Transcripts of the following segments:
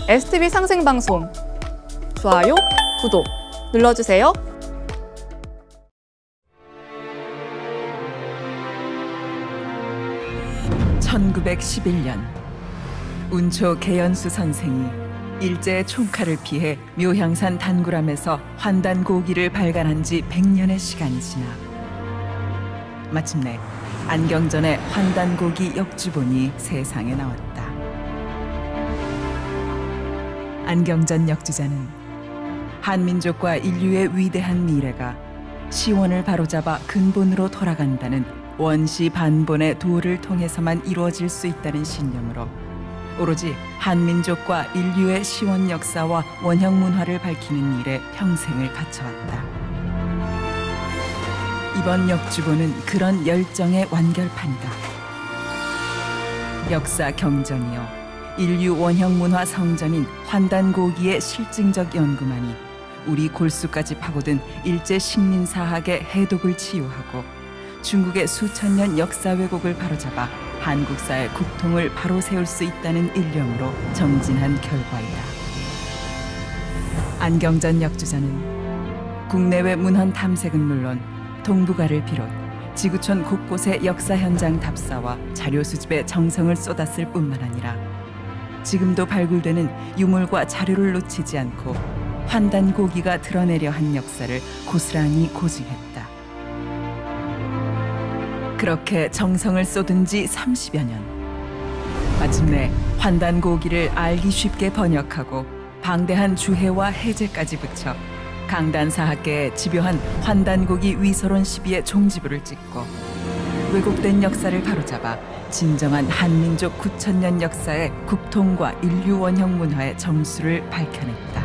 STV 상생방송 좋아요, 구독 눌러주세요. (1911년) 운초 개연수 선생이 일제의 총칼을 피해 묘향산 단구람에서 환단고기를 발간한 지 100년의 시간이 지나 마침내 안경전의 환단고기 역주본이 세상에 나왔다. 안경전 역주자는 한민족과 인류의 위대한 미래가 시원을 바로잡아 근본으로 돌아간다는 원시 반본의 도를 통해서만 이루어질 수 있다는 신념으로 오로지 한민족과 인류의 시원 역사와 원형 문화를 밝히는 일에 평생을 바쳐왔다. 이번 역주본은 그런 열정의 완결판이다. 역사 경전이요 인류 원형 문화 성전인 환단고기의 실증적 연구만이 우리 골수까지 파고든 일제 식민사학의 해독을 치유하고 중국의 수천 년 역사 왜곡을 바로잡아 한국사의 국통을 바로 세울 수 있다는 일념으로 정진한 결과이다. 안경전 역주자는 국내외 문헌 탐색은 물론 동북아를 비롯 지구촌 곳곳의 역사 현장 답사와 자료 수집에 정성을 쏟았을 뿐만 아니라 지금도 발굴되는 유물과 자료를 놓치지 않고 환단고기가 드러내려 한 역사를 고스란히 고증했다. 그렇게 정성을 쏟은 지 30여 년. 마침내 환단고기를 알기 쉽게 번역하고 방대한 주해와 해제까지 붙여 강단사학계에 집요한 환단고기 위서론 시비의 종지부를 찍고 왜곡된 역사를 바로잡아 진정한 한민족 9,000년 역사의 국통과 인류 원형 문화의 정수를 밝혀냈다.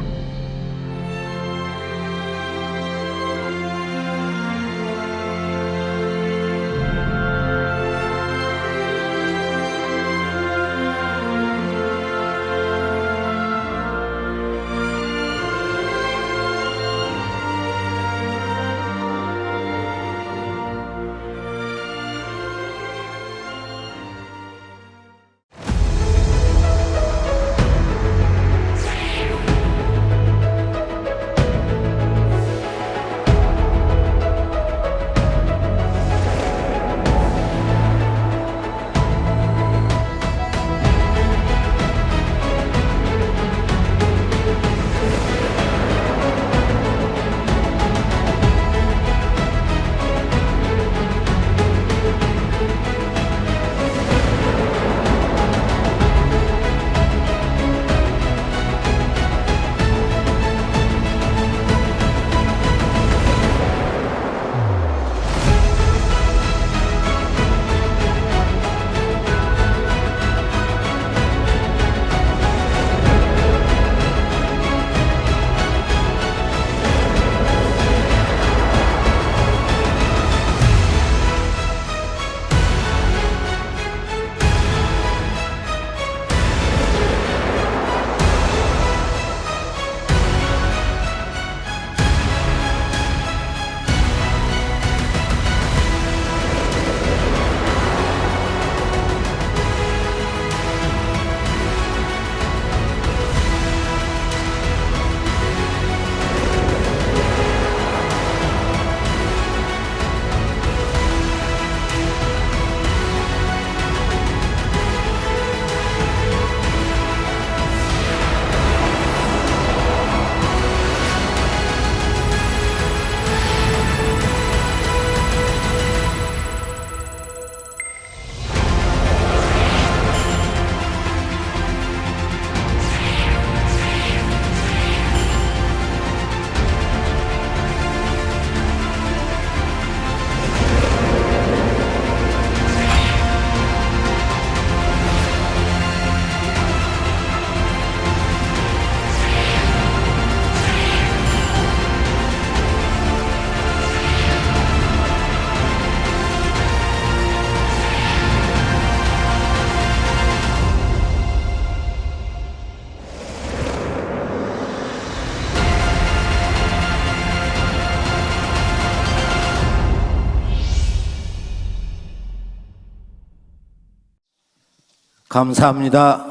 감사합니다.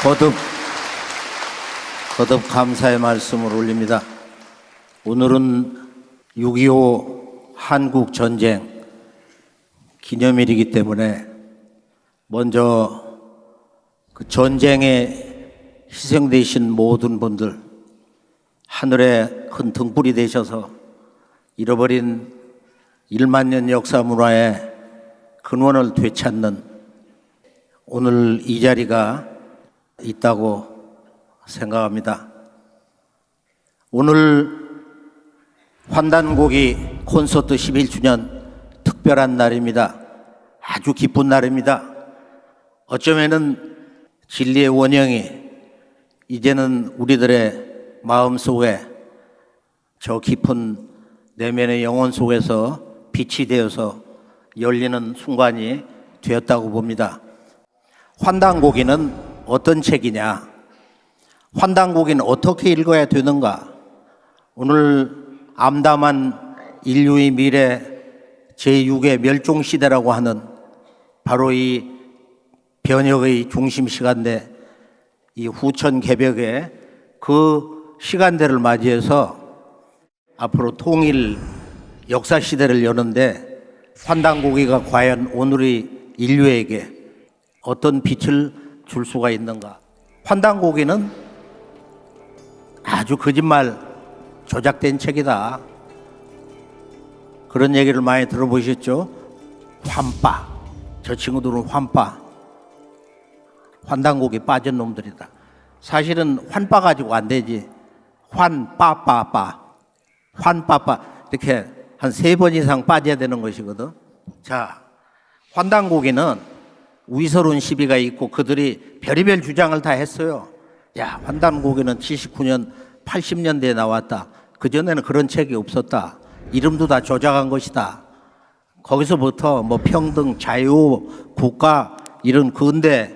거듭 감사의 말씀을 올립니다. 오늘은 6.25 한국 전쟁 기념일이기 때문에 먼저 그 전쟁에 희생되신 모든 분들, 하늘에 큰 등불이 되셔서 잃어버린 1만 년 역사 문화의 근원을 되찾는 오늘 이 자리가 있다고 생각합니다. 오늘 환단곡이 콘서트 11주년 특별한 날입니다. 아주 기쁜 날입니다. 어쩌면은 진리의 원형이 이제는 우리들의 마음속에 저 깊은 내면의 영혼 속에서 빛이 되어서 열리는 순간이 되었다고 봅니다. 환단고기는 어떤 책이냐? 환단고기는 어떻게 읽어야 되는가? 오늘 암담한 인류의 미래 제6의 멸종시대라고 하는 바로 이 변혁의 중심 시간대, 이 후천 개벽의 그 시간대를 맞이해서 앞으로 통일 역사 시대를 여는데 환단고기가 과연 오늘의 인류에게 어떤 빛을 줄 수가 있는가? 환단고기는 아주 거짓말 조작된 책이다. 그런 얘기를 많이 들어보셨죠? 환빠. 저 친구들은 환빠. 환단고기 빠진 놈들이다. 사실은 환빠 가지고 안 되지. 환빠빠빠. 환빠빠. 이렇게 한 3번 이상 빠져야 되는 것이거든. 자, 환단고기는 위서론 시비가 있고 그들이 별의별 주장을 다 했어요. 야, 환단고기는 79년, 80년대에 나왔다. 그전에는 그런 책이 없었다. 이름도 다 조작한 것이다. 거기서부터 뭐 평등, 자유, 국가 이런 근대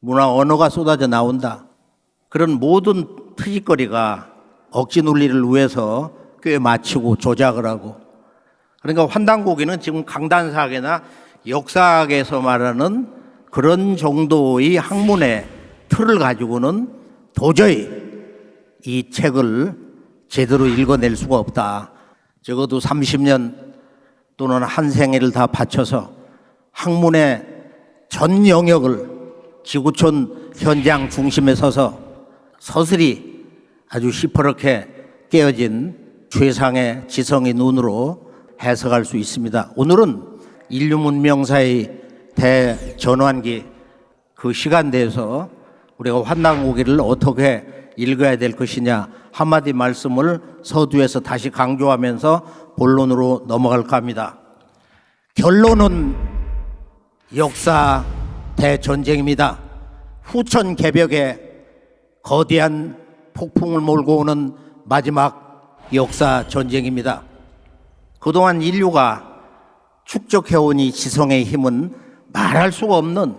문화 언어가 쏟아져 나온다. 그런 모든 트집거리가 억지 논리를 위해서 꽤 맞추고 조작을 하고. 그러니까 환단고기는 지금 강단사학이나 역사학에서 말하는 그런 정도의 학문의 틀을 가지고는 도저히 이 책을 제대로 읽어낼 수가 없다. 적어도 30년 또는 한 생애를 다 바쳐서 학문의 전 영역을 지구촌 현장 중심에 서서 서슬이 아주 시퍼렇게 깨어진 최상의 지성의 눈으로 해석할 수 있습니다. 오늘은 인류 문명사의 대전환기 그 시간대에서 우리가 환단고기를 어떻게 읽어야 될 것이냐 한마디 말씀을 서두에서 다시 강조하면서 본론으로 넘어갈까 합니다. 결론은 역사 대전쟁입니다. 후천 개벽에 거대한 폭풍을 몰고 오는 마지막 역사 전쟁입니다. 그동안 인류가 축적해온 이 지성의 힘은 말할 수가 없는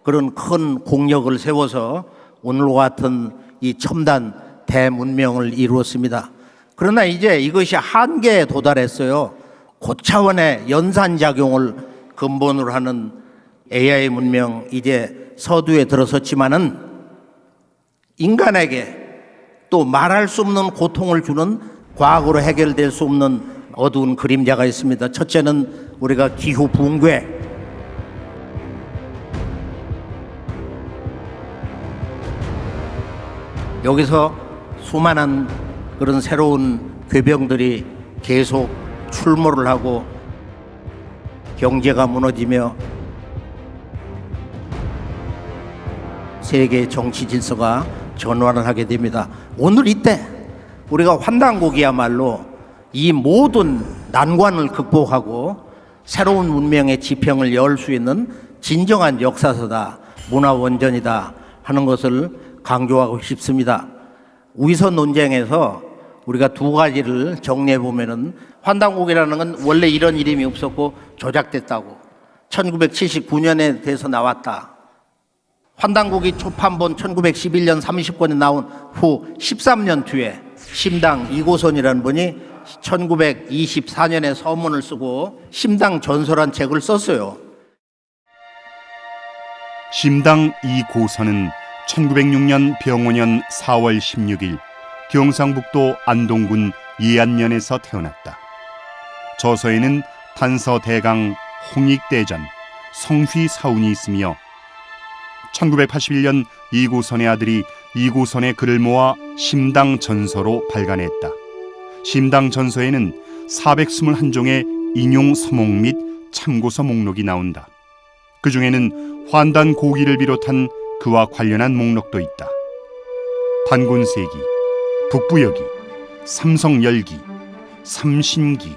그런 큰 공력을 세워서 오늘과 같은 이 첨단 대문명을 이루었습니다. 그러나 이제 이것이 한계에 도달했어요. 고차원의 연산작용을 근본으로 하는 AI 문명 이제 서두에 들어섰지만은 인간에게 또 말할 수 없는 고통을 주는 과거로 해결될 수 없는 어두운 그림자가 있습니다. 첫째는 우리가 기후 붕괴. 여기서 수많은 그런 새로운 괴병들이 계속 출몰을 하고 경제가 무너지며 세계 정치 질서가 전환을 하게 됩니다. 오늘 이때 우리가 환단고기야말로 이 모든 난관을 극복하고 새로운 문명의 지평을 열 수 있는 진정한 역사서다, 문화원전이다 하는 것을 강조하고 싶습니다. 위선 논쟁에서 우리가 두 가지를 정리해 보면은 환단고기라는 건 원래 이런 이름이 없었고 조작됐다고 1979년에 돼서 나왔다. 환단고기 초판본 1911년 30권에 나온 후 13년 뒤에 심당 이고선이라는 분이 1924년에 서문을 쓰고 심당 전설한 책을 썼어요. 심당 이고선은 1906년 병오년 4월 16일 경상북도 안동군 예안면에서 태어났다. 저서에는 판서대강, 홍익대전, 성휘사운이 있으며 1981년 이고선의 아들이 이고선의 글을 모아 심당전서로 발간했다. 심당전서에는 421종의 인용 서목 및 참고서 목록이 나온다. 그 중에는 환단고기를 비롯한 그와 관련한 목록도 있다. 단군세기, 북부여기, 삼성열기, 삼신기,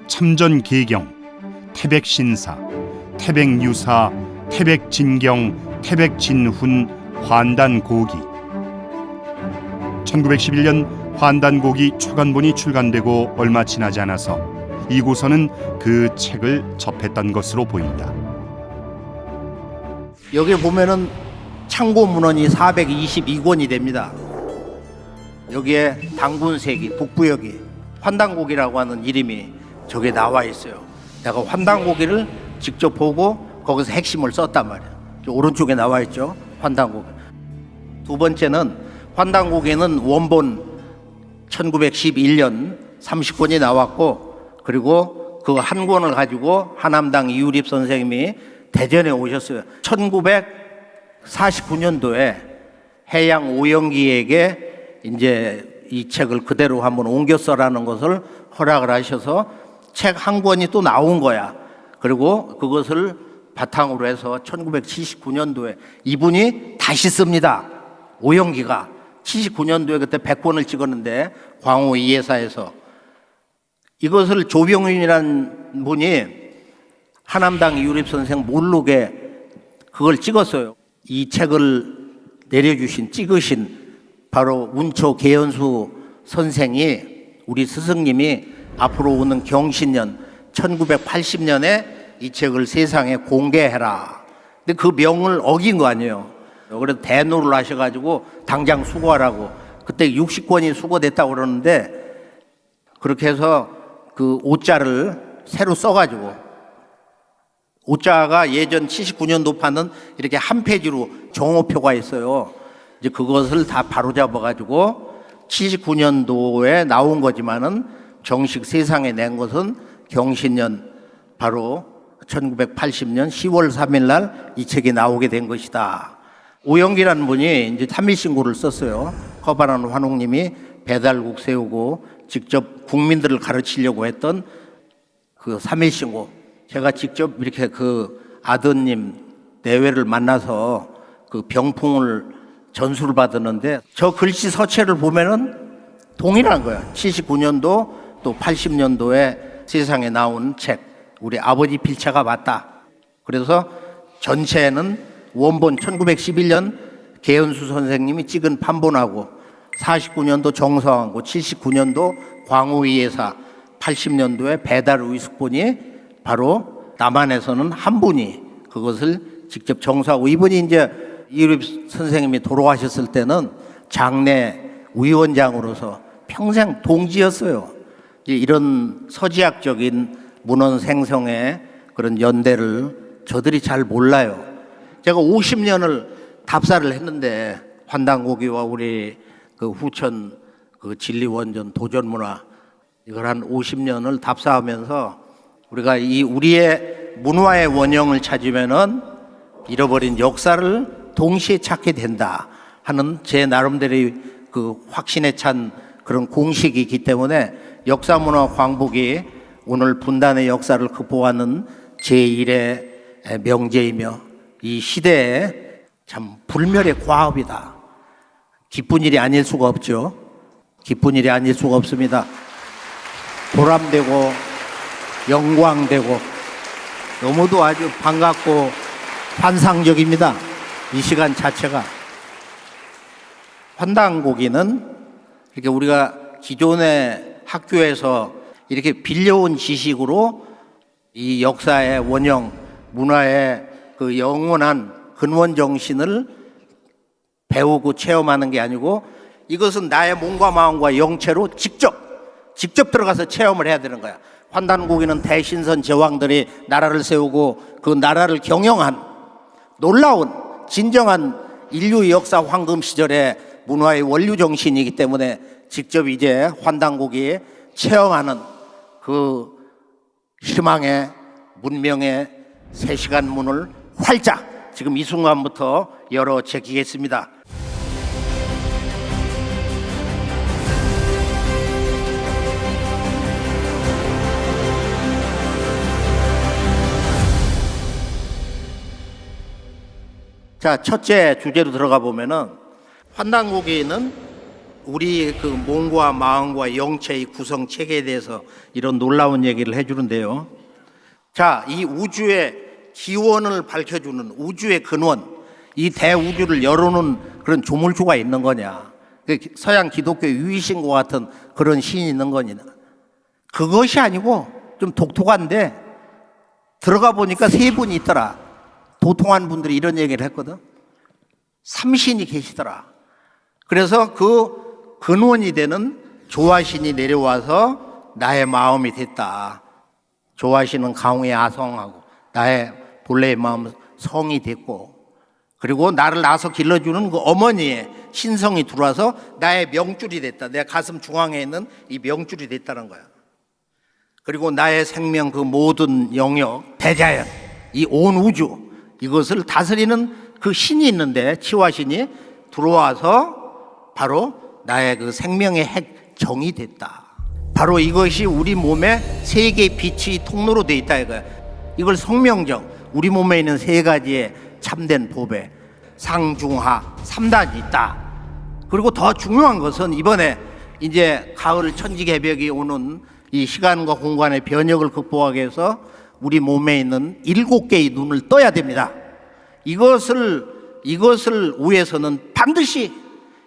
참전계경, 태백신사, 태백유사, 태백진경, 태백진훈, 환단고기. 1911년 환단고기 초간본이 출간되고 얼마 지나지 않아서 이고선은 그 책을 접했던 것으로 보인다. 여기 보면은 창고 문헌이 422권이 됩니다. 여기에 당군세기, 북부여기, 환단고기라고 하는 이름이 저게 나와 있어요. 내가 환단고기를 직접 보고 거기서 핵심을 썼단 말이에요. 오른쪽에 나와 있죠. 환단고기. 두 번째는 환단고기는 원본 1911년 30권이 나왔고, 그리고 그 한 권을 가지고 하남당 이유립 선생님이 대전에 오셨어요. 1949년도에 해양 오영기에게 이제 이 책을 그대로 한번 옮겨 써라는 것을 허락을 하셔서 책 한 권이 또 나온 거야. 그리고 그것을 바탕으로 해서 1979년도에 이분이 다시 씁니다. 오영기가 79년도에 그때 100권을 찍었는데 광호 이해사에서 이것을 조병윤이라는 분이 하남당 이유립 선생 몰록에 그걸 찍었어요. 이 책을 내려주신, 찍으신 바로 운초 계연수 선생이, 우리 스승님이 앞으로 오는 경신년 1980년에 이 책을 세상에 공개해라. 근데 그 명을 어긴 거 아니에요. 그래서 대노를 하셔가지고 당장 수거하라고. 그때 60권이 수거됐다고 그러는데, 그렇게 해서 그 오자를 새로 써가지고, 오자가 예전 79년도판은 이렇게 한 페이지로 정오표가 있어요. 이제 그것을 다 바로잡아가지고 79년도에 나온 거지만은 정식 세상에 낸 것은 경신년 바로 1980년 10월 3일 날 이 책이 나오게 된 것이다. 오영기라는 분이 이제 삼일신고를 썼어요. 허바란 환웅님이 배달국 세우고 직접 국민들을 가르치려고 했던 그 삼일신고. 제가 직접 이렇게 그 아드님 내외를 만나서 그 병풍을 전수를 받았는데, 저 글씨 서체를 보면은 동일한 거예요. 79년도 또 80년도에 세상에 나온 책, 우리 아버지 필체가 맞다. 그래서 전체는 원본 1911년 계연수 선생님이 찍은 판본하고 49년도 정서왕고, 79년도 광우이예사, 80년도에 배달의숙본이 바로 남한에서는 한 분이 그것을 직접 정서하고, 이분이 이제 이유립 선생님이 돌아가셨을 때는 장례 위원장으로서 평생 동지였어요. 이런 서지학적인 문헌 생성의 그런 연대를 저들이 잘 몰라요. 제가 50년을 답사를 했는데, 환단고기와 우리 그 후천 그 진리원전 도전문화, 이걸 한 50년을 답사하면서 우리가 이 우리의 문화의 원형을 찾으면은 잃어버린 역사를 동시에 찾게 된다 하는 제 나름대로의 그 확신에 찬 그런 공식이 있기 때문에 역사문화 광복이 오늘 분단의 역사를 극복하는 제1의 명제이며 이 시대에 참 불멸의 과업이다. 기쁜 일이 아닐 수가 없죠. 기쁜 일이 아닐 수가 없습니다. 보람되고 영광되고 너무도 아주 반갑고 환상적입니다. 이 시간 자체가. 환단고기는 이렇게 우리가 기존의 학교에서 이렇게 빌려온 지식으로 이 역사의 원형, 문화의 그 영원한 근원 정신을 배우고 체험하는 게 아니고, 이것은 나의 몸과 마음과 영체로 직접 들어가서 체험을 해야 되는 거야. 환단고기는 대신선 제왕들이 나라를 세우고 그 나라를 경영한 놀라운 진정한 인류 역사 황금 시절의 문화의 원류 정신이기 때문에 직접 이제 환단고기 체험하는 그 희망의 문명의 3시간 문을 활짝 지금 이 순간부터 열어 제기겠습니다. 자, 첫째 주제로 들어가 보면은 환단고기는 우리 그 몸과 마음과 영체의 구성 체계에 대해서 이런 놀라운 얘기를 해주는데요. 자, 이 우주의 기원을 밝혀주는 우주의 근원, 이 대우주를 열어놓은 그런 조물주가 있는 거냐? 서양 기독교 유이신과 같은 그런 신이 있는 거냐? 그것이 아니고 좀 독특한데 들어가 보니까 3분이 있더라. 도통한 분들이 이런 얘기를 했거든. 3신이 계시더라. 그래서 그 근원이 되는 조화신이 내려와서 나의 마음이 됐다. 조화신은 강우의 아성하고 나의 본래의 마음은 성이 됐고, 그리고 나를 낳아서 길러주는 그 어머니의 신성이 들어와서 나의 명줄이 됐다. 내 가슴 중앙에 있는 이 명줄이 됐다는 거야. 그리고 나의 생명 그 모든 영역, 대자연, 이 온 우주, 이것을 다스리는 그 신이 있는데 치화신이 들어와서 바로 나의 그 생명의 핵 정이 됐다. 바로 이것이 우리 몸에 3개의 빛이 통로로 되어 있다 이거야. 이걸 성명정, 우리 몸에 있는 3가지의 참된 법에 상중하 3단이 있다. 그리고 더 중요한 것은 이번에 이제 가을 천지개벽이 오는 이 시간과 공간의 변혁을 극복하기 위해서 우리 몸에 있는 7개의 눈을 떠야 됩니다. 이것을 위해서는 반드시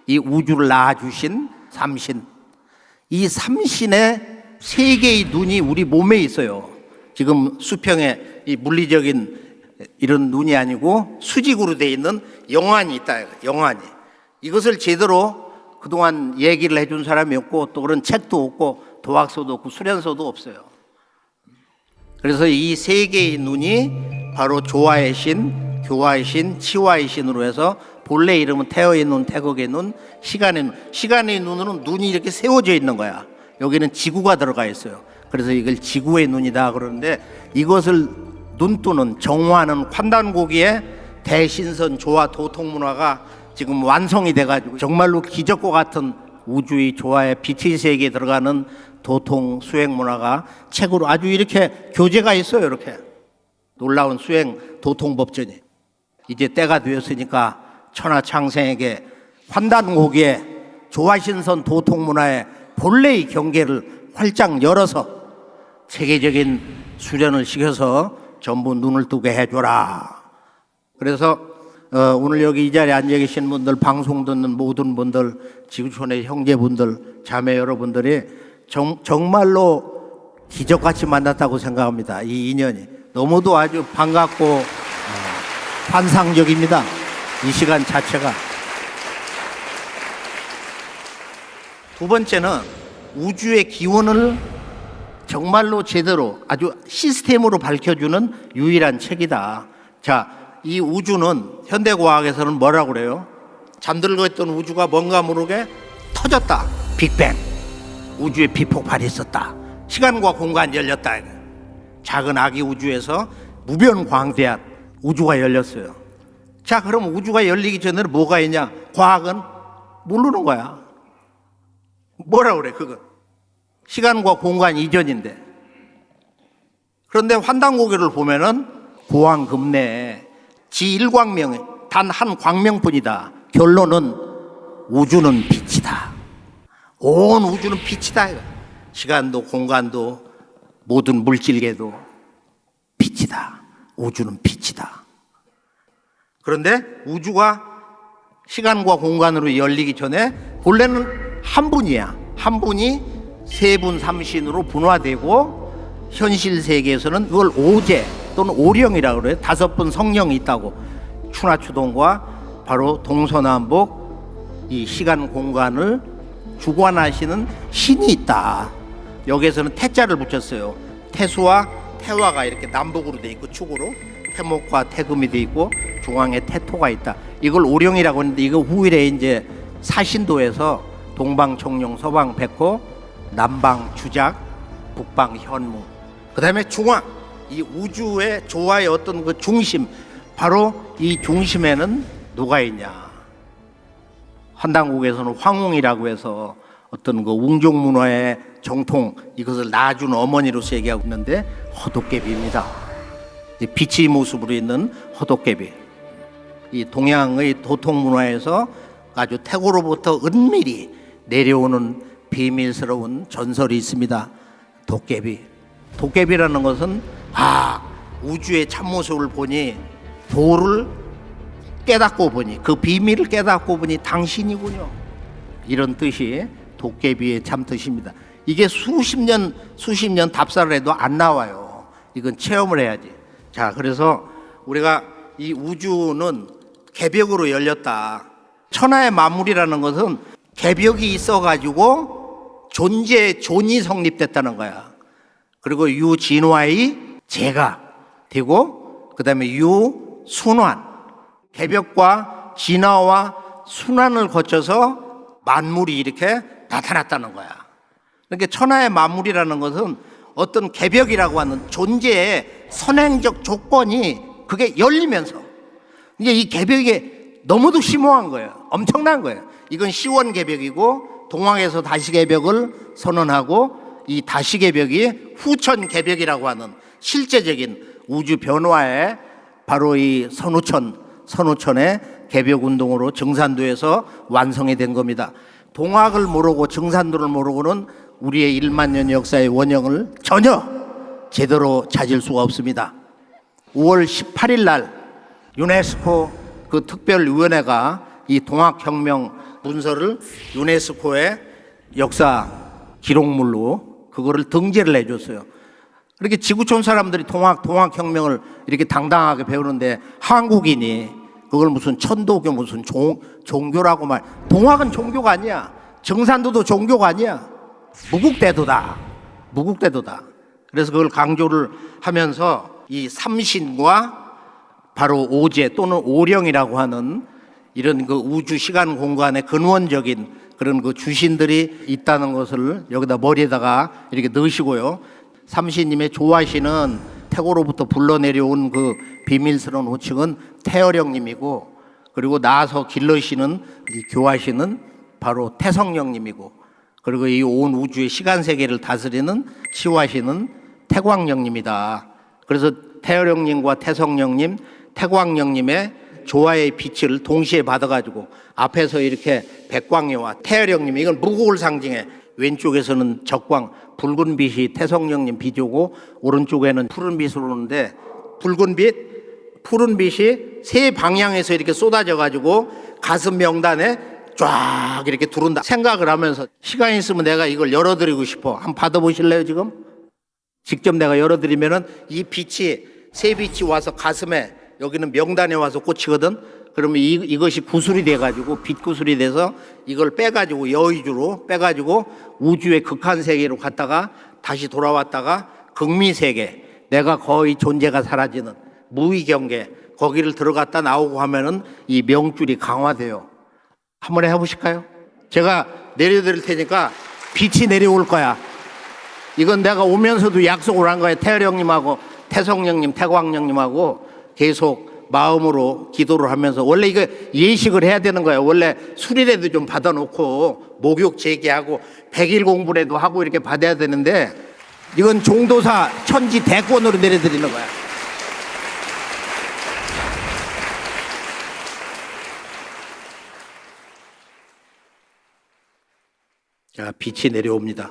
이 우주를 낳아주신 삼신, 이 삼신의 3개의 눈이 우리 몸에 있어요. 지금 수평의 이 물리적인 이런 눈이 아니고 수직으로 되어 있는 영안이 있다. 영안이. 이것을 제대로 그동안 얘기를 해준 사람이 없고 또 그런 책도 없고 도학서도 없고 수련서도 없어요. 그래서 이 3개의 눈이 바로 조화의 신, 교화의 신, 치화의 신으로 해서 본래 이름은 태어의 눈, 태극의 눈, 시간의 눈. 시간의 눈으로는 눈이 이렇게 세워져 있는 거야. 여기는 지구가 들어가 있어요. 그래서 이걸 지구의 눈이다 그러는데, 이것을 눈뜨는 정화하는 환단고기의 대신선 조화 도통문화가 지금 완성이 돼가지고 정말로 기적과 같은 우주의 조화의 빛의 세계에 들어가는 도통 수행 문화가 책으로 아주 이렇게 교재가 있어요. 이렇게 놀라운 수행 도통 법전이. 이제 때가 되었으니까 천하창생에게 환단고기의 조화신선 도통 문화의 본래의 경계를 활짝 열어서 세계적인 수련을 시켜서 전부 눈을 뜨게 해줘라. 그래서 오늘 여기 이 자리에 앉아 계신 분들, 방송 듣는 모든 분들, 지구촌의 형제분들, 자매 여러분들이 정말로 기적같이 만났다고 생각합니다. 이 인연이 너무도 아주 반갑고 환상적입니다. 이 시간 자체가. 두 번째는 우주의 기원을 정말로 제대로 아주 시스템으로 밝혀주는 유일한 책이다. 자, 이 우주는 현대과학에서는 뭐라고 그래요? 잠들고 있던 우주가 뭔가 모르게 터졌다. 빅뱅. 우주에 비폭발이 있었다. 시간과 공간이 열렸다. 작은 아기 우주에서 무변광대한 우주가 열렸어요. 자, 그럼 우주가 열리기 전에는 뭐가 있냐? 과학은 모르는 거야. 뭐라 그래 그건? 시간과 공간 이전인데. 그런데 환단고기를 보면은 고왕급내에 지일광명에 단 한 광명뿐이다. 결론은 우주는 빛이다. 온 우주는 빛이다. 시간도 공간도 모든 물질계도 빛이다. 우주는 빛이다. 그런데 우주가 시간과 공간으로 열리기 전에 본래는 한 분이야. 한 분이 3분 3신으로 분화되고 현실 세계에서는 그걸 오제 또는 오령이라고 그래요. 5분 성령이 있다고. 추나추동과 바로 동서남북 이 시간 공간을 주관하시는 신이 있다. 여기에서는 태자를 붙였어요. 태수와 태화가 이렇게 남북으로 돼 있고 축으로 태목과 태금이 돼 있고 중앙에 태토가 있다. 이걸 오령이라고 하는데 이거 후일에 이제 사신도에서 동방 청룡, 서방 백호, 남방 주작, 북방 현무, 그다음에 중앙, 이 우주의 조화의 어떤 그 중심, 바로 이 중심에는 누가 있냐? 한당국에서는 황웅이라고 해서 어떤 그 웅종 문화의 정통, 이것을 낳아준 어머니로서 얘기하고 있는데 호독개비입니다. 빛의 모습으로 있는 호독개비. 이 동양의 도통 문화에서 아주 태고로부터 은밀히 내려오는 비밀스러운 전설이 있습니다. 도깨비. 도깨비라는 것은 우주의 참모습을 보니, 도를 깨닫고 보니, 그 비밀을 깨닫고 보니 당신이군요, 이런 뜻이 도깨비의 참뜻입니다. 이게 수십 년 답사를 해도 안 나와요. 이건 체험을 해야지. 자, 그래서 우리가 이 우주는 개벽으로 열렸다. 천하의 만물이라는 것은 개벽이 있어가지고 존이 성립됐다는 거야. 그리고 유진화의 재가 되고, 그 다음에 유순환, 개벽과 진화와 순환을 거쳐서 만물이 이렇게 나타났다는 거야. 그러니까 천하의 만물이라는 것은 어떤 개벽이라고 하는 존재의 선행적 조건이 그게 열리면서, 이게 이 개벽이 너무도 심오한 거예요. 엄청난 거예요. 이건 시원 개벽이고, 동학에서 다시 개벽을 선언하고, 이 다시 개벽이 후천 개벽이라고 하는 실제적인 우주 변화의 바로 이 선우천의 개벽 운동으로 증산도에서 완성이 된 겁니다. 동학을 모르고 증산도를 모르고는 우리의 1만 년 역사의 원형을 전혀 제대로 찾을 수가 없습니다. 5월 18일 날 유네스코 그 특별위원회가 이 동학혁명 문서를 유네스코의 역사 기록물로 그거를 등재를 해줬어요. 이렇게 지구촌 사람들이 동학혁명을 이렇게 당당하게 배우는데 한국인이 그걸 무슨 천도교, 무슨 종교라고 말. 동학은 종교가 아니야. 증산도도 종교가 아니야. 무국대도다. 그래서 그걸 강조를 하면서 이 삼신과 바로 오제 또는 오령이라고 하는 이런 그 우주 시간 공간의 근원적인 그런 그 주신들이 있다는 것을 여기다 머리에다가 이렇게 넣으시고요. 삼신님의 조화신은 태고로부터 불러내려온 그 비밀스러운 호칭은 태어령님이고, 그리고 나서 길러시는 이 교화신은 바로 태성령님이고, 그리고 이 온 우주의 시간 세계를 다스리는 치화신은 태광령님이다. 그래서 태어령님과 태성령님, 태광령님의 조화의 빛을 동시에 받아가지고 앞에서 이렇게 백광여와 태어령님, 이건 무국을 상징해. 왼쪽에서는 적광, 붉은 빛이 태성령님 비조고, 오른쪽에는 푸른 빛으로 오는데, 붉은 빛, 푸른 빛이 세 방향에서 이렇게 쏟아져가지고 가슴 명단에 쫙 이렇게 두른다 생각을 하면서, 시간 있으면 내가 이걸 열어드리고 싶어. 한번 받아보실래요? 지금 직접 내가 열어드리면은 이 빛이, 세 빛이 와서 가슴에, 여기는 명단에 와서 꽂히거든. 그러면 이것이 구슬이 돼가지고, 빛 구슬이 돼서 이걸 빼가지고 여의주로 빼가지고 우주의 극한 세계로 갔다가 다시 돌아왔다가 극미 세계, 내가 거의 존재가 사라지는 무의경계, 거기를 들어갔다 나오고 하면은 이 명줄이 강화돼요. 한번 해보실까요? 제가 내려드릴 테니까 빛이 내려올 거야. 이건 내가 오면서도 약속을 한 거예요. 태어령님하고 태성령님, 태광령님하고 계속 마음으로 기도를 하면서, 원래 이거 예식을 해야 되는 거예요. 원래 술이라도 좀 받아놓고 목욕 제기하고 100일 공부라도 하고 이렇게 받아야 되는데, 이건 종도사 천지 대권으로 내려드리는 거야. 자, 빛이 내려옵니다.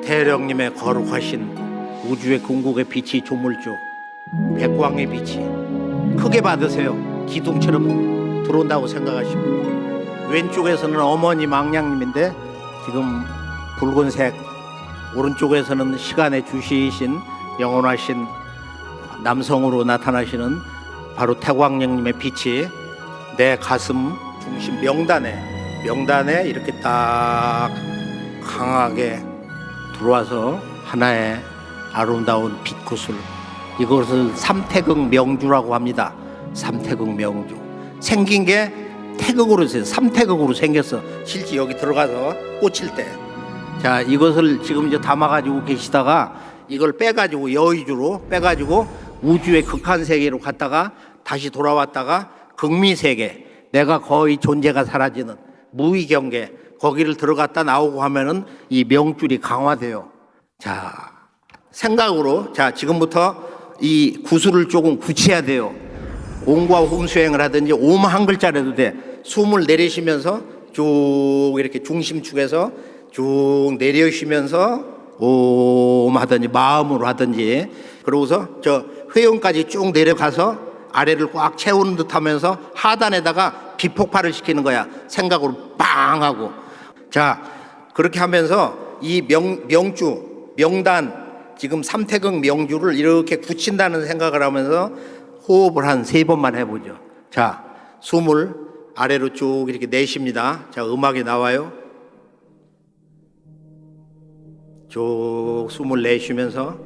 태어령님의 거룩하신 우주의 궁극의 빛이 조물주, 백광의 빛이 크게 받으세요. 기둥처럼 들어온다고 생각하시고, 왼쪽에서는 어머니 망량님인데 지금 붉은색, 오른쪽에서는 시간의 주시이신 영원하신 남성으로 나타나시는 바로 태광령님의 빛이 내 가슴 중심 명단에 이렇게 딱 강하게 들어와서 하나의 아름다운 빛구슬, 이것을 삼태극 명주라고 합니다. 삼태극 명주. 생긴 게 태극으로 있어요. 삼태극으로 생겼어. 실제 여기 들어가서 꽂힐 때. 자, 이것을 지금 이제 담아가지고 계시다가 이걸 빼가지고 여의주로 빼가지고 우주의 극한 세계로 갔다가 다시 돌아왔다가 극미 세계, 내가 거의 존재가 사라지는 무의 경계, 거기를 들어갔다 나오고 하면은 이 명줄이 강화돼요. 자, 생각으로, 자, 지금부터 이 구슬을 조금 굳혀야 돼요. 옴과 홈 수행을 하든지 옴 한 글자라도 돼. 숨을 내리시면서 쭉 이렇게 중심축에서 쭉 내려쉬면서 옴 하든지 마음으로 하든지, 그러고서 저 회음까지 쭉 내려가서 아래를 꽉 채우는 듯 하면서 하단에다가 비폭발을 시키는 거야. 생각으로 빵 하고. 자, 그렇게 하면서 이 명주, 명단, 지금 삼태극 명주를 이렇게 굳힌다는 생각을 하면서 호흡을 한 3번만 해보죠. 자, 숨을 아래로 쭉 이렇게 내쉽니다. 자, 음악이 나와요. 쭉 숨을 내쉬면서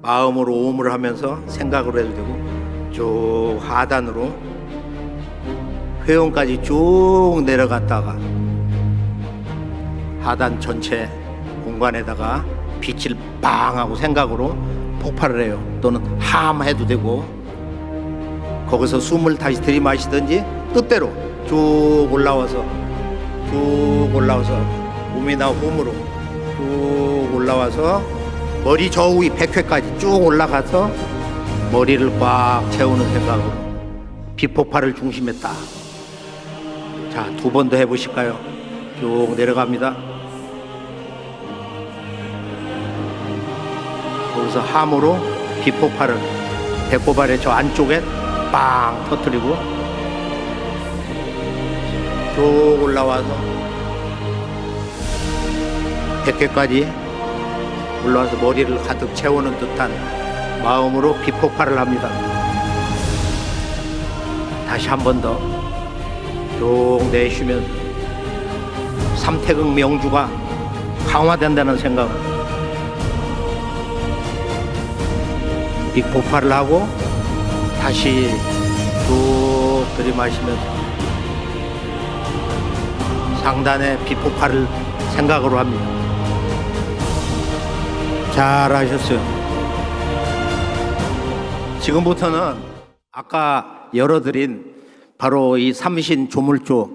마음으로 옴을 하면서 생각으로 해도 되고, 쭉 하단으로 회음까지 쭉 내려갔다가 하단 전체 공간에다가 빛을 빵 하고 생각으로 폭발을 해요. 또는 함 해도 되고, 거기서 숨을 다시 들이마시든지 뜻대로 쭉 올라와서 옴이나 홈으로 쭉 올라와서 머리 저 위 백회까지 쭉 올라가서 머리를 꽉 채우는 생각으로 비폭발을 중심에 딱. 자, 2번 더 해보실까요? 쭉 내려갑니다. 거기서 함으로 비폭발을 배꼽알의 저 안쪽에 빵 터뜨리고 쭉 올라와서 100개까지 올라와서 머리를 가득 채우는 듯한 마음으로 비폭발을 합니다. 다시 한 번 더 쭉 내쉬면서 삼태극 명주가 강화된다는 생각을 비폭발을 하고 다시 쭉 들이마시면서 상단에 비폭발을 생각으로 합니다. 잘하셨어요. 지금부터는 아까 열어드린 바로 이 삼신 조물조,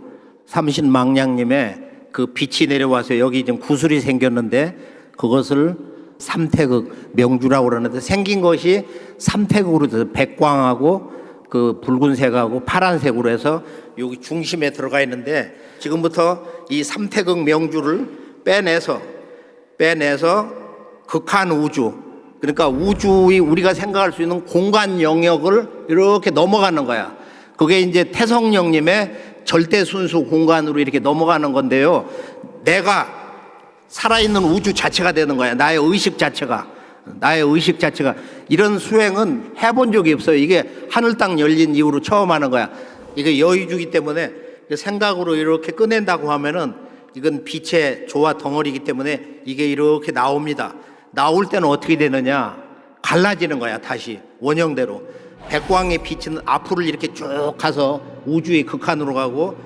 삼신 망량님의 그 빛이 내려와서 여기 지금 구슬이 생겼는데 그것을 삼태극 명주라고 그러는데, 생긴 것이 삼태극으로 돼서 백광하고 그 붉은색하고 파란색으로 해서 여기 중심에 들어가 있는데, 지금부터 이 삼태극 명주를 빼내서 극한 우주, 그러니까 우주의 우리가 생각할 수 있는 공간 영역을 이렇게 넘어가는 거야. 그게 이제 태성령님의 절대 순수 공간으로 이렇게 넘어가는 건데요. 내가 살아있는 우주 자체가 되는 거야. 나의 의식 자체가. 이런 수행은 해본 적이 없어요. 이게 하늘 땅 열린 이후로 처음 하는 거야. 이게 여의주기 때문에 생각으로 이렇게 꺼낸다고 하면은 이건 빛의 조화 덩어리이기 때문에 이게 이렇게 나옵니다. 나올 때는 어떻게 되느냐? 갈라지는 거야. 다시 원형대로. 백광의 빛은 앞으로 이렇게 쭉 가서 우주의 극한으로 가고,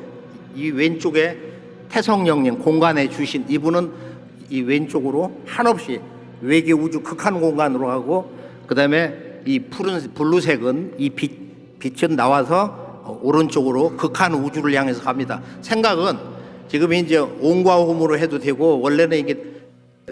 이 왼쪽에 태성령님 공간에 주신 이분은 이 왼쪽으로 한없이 외계 우주 극한 공간으로 가고, 그 다음에 이 블루색은 이 빛은 나와서 오른쪽으로 극한 우주를 향해서 갑니다. 생각은 지금 이제 옴과 홈으로 해도 되고, 원래는 이게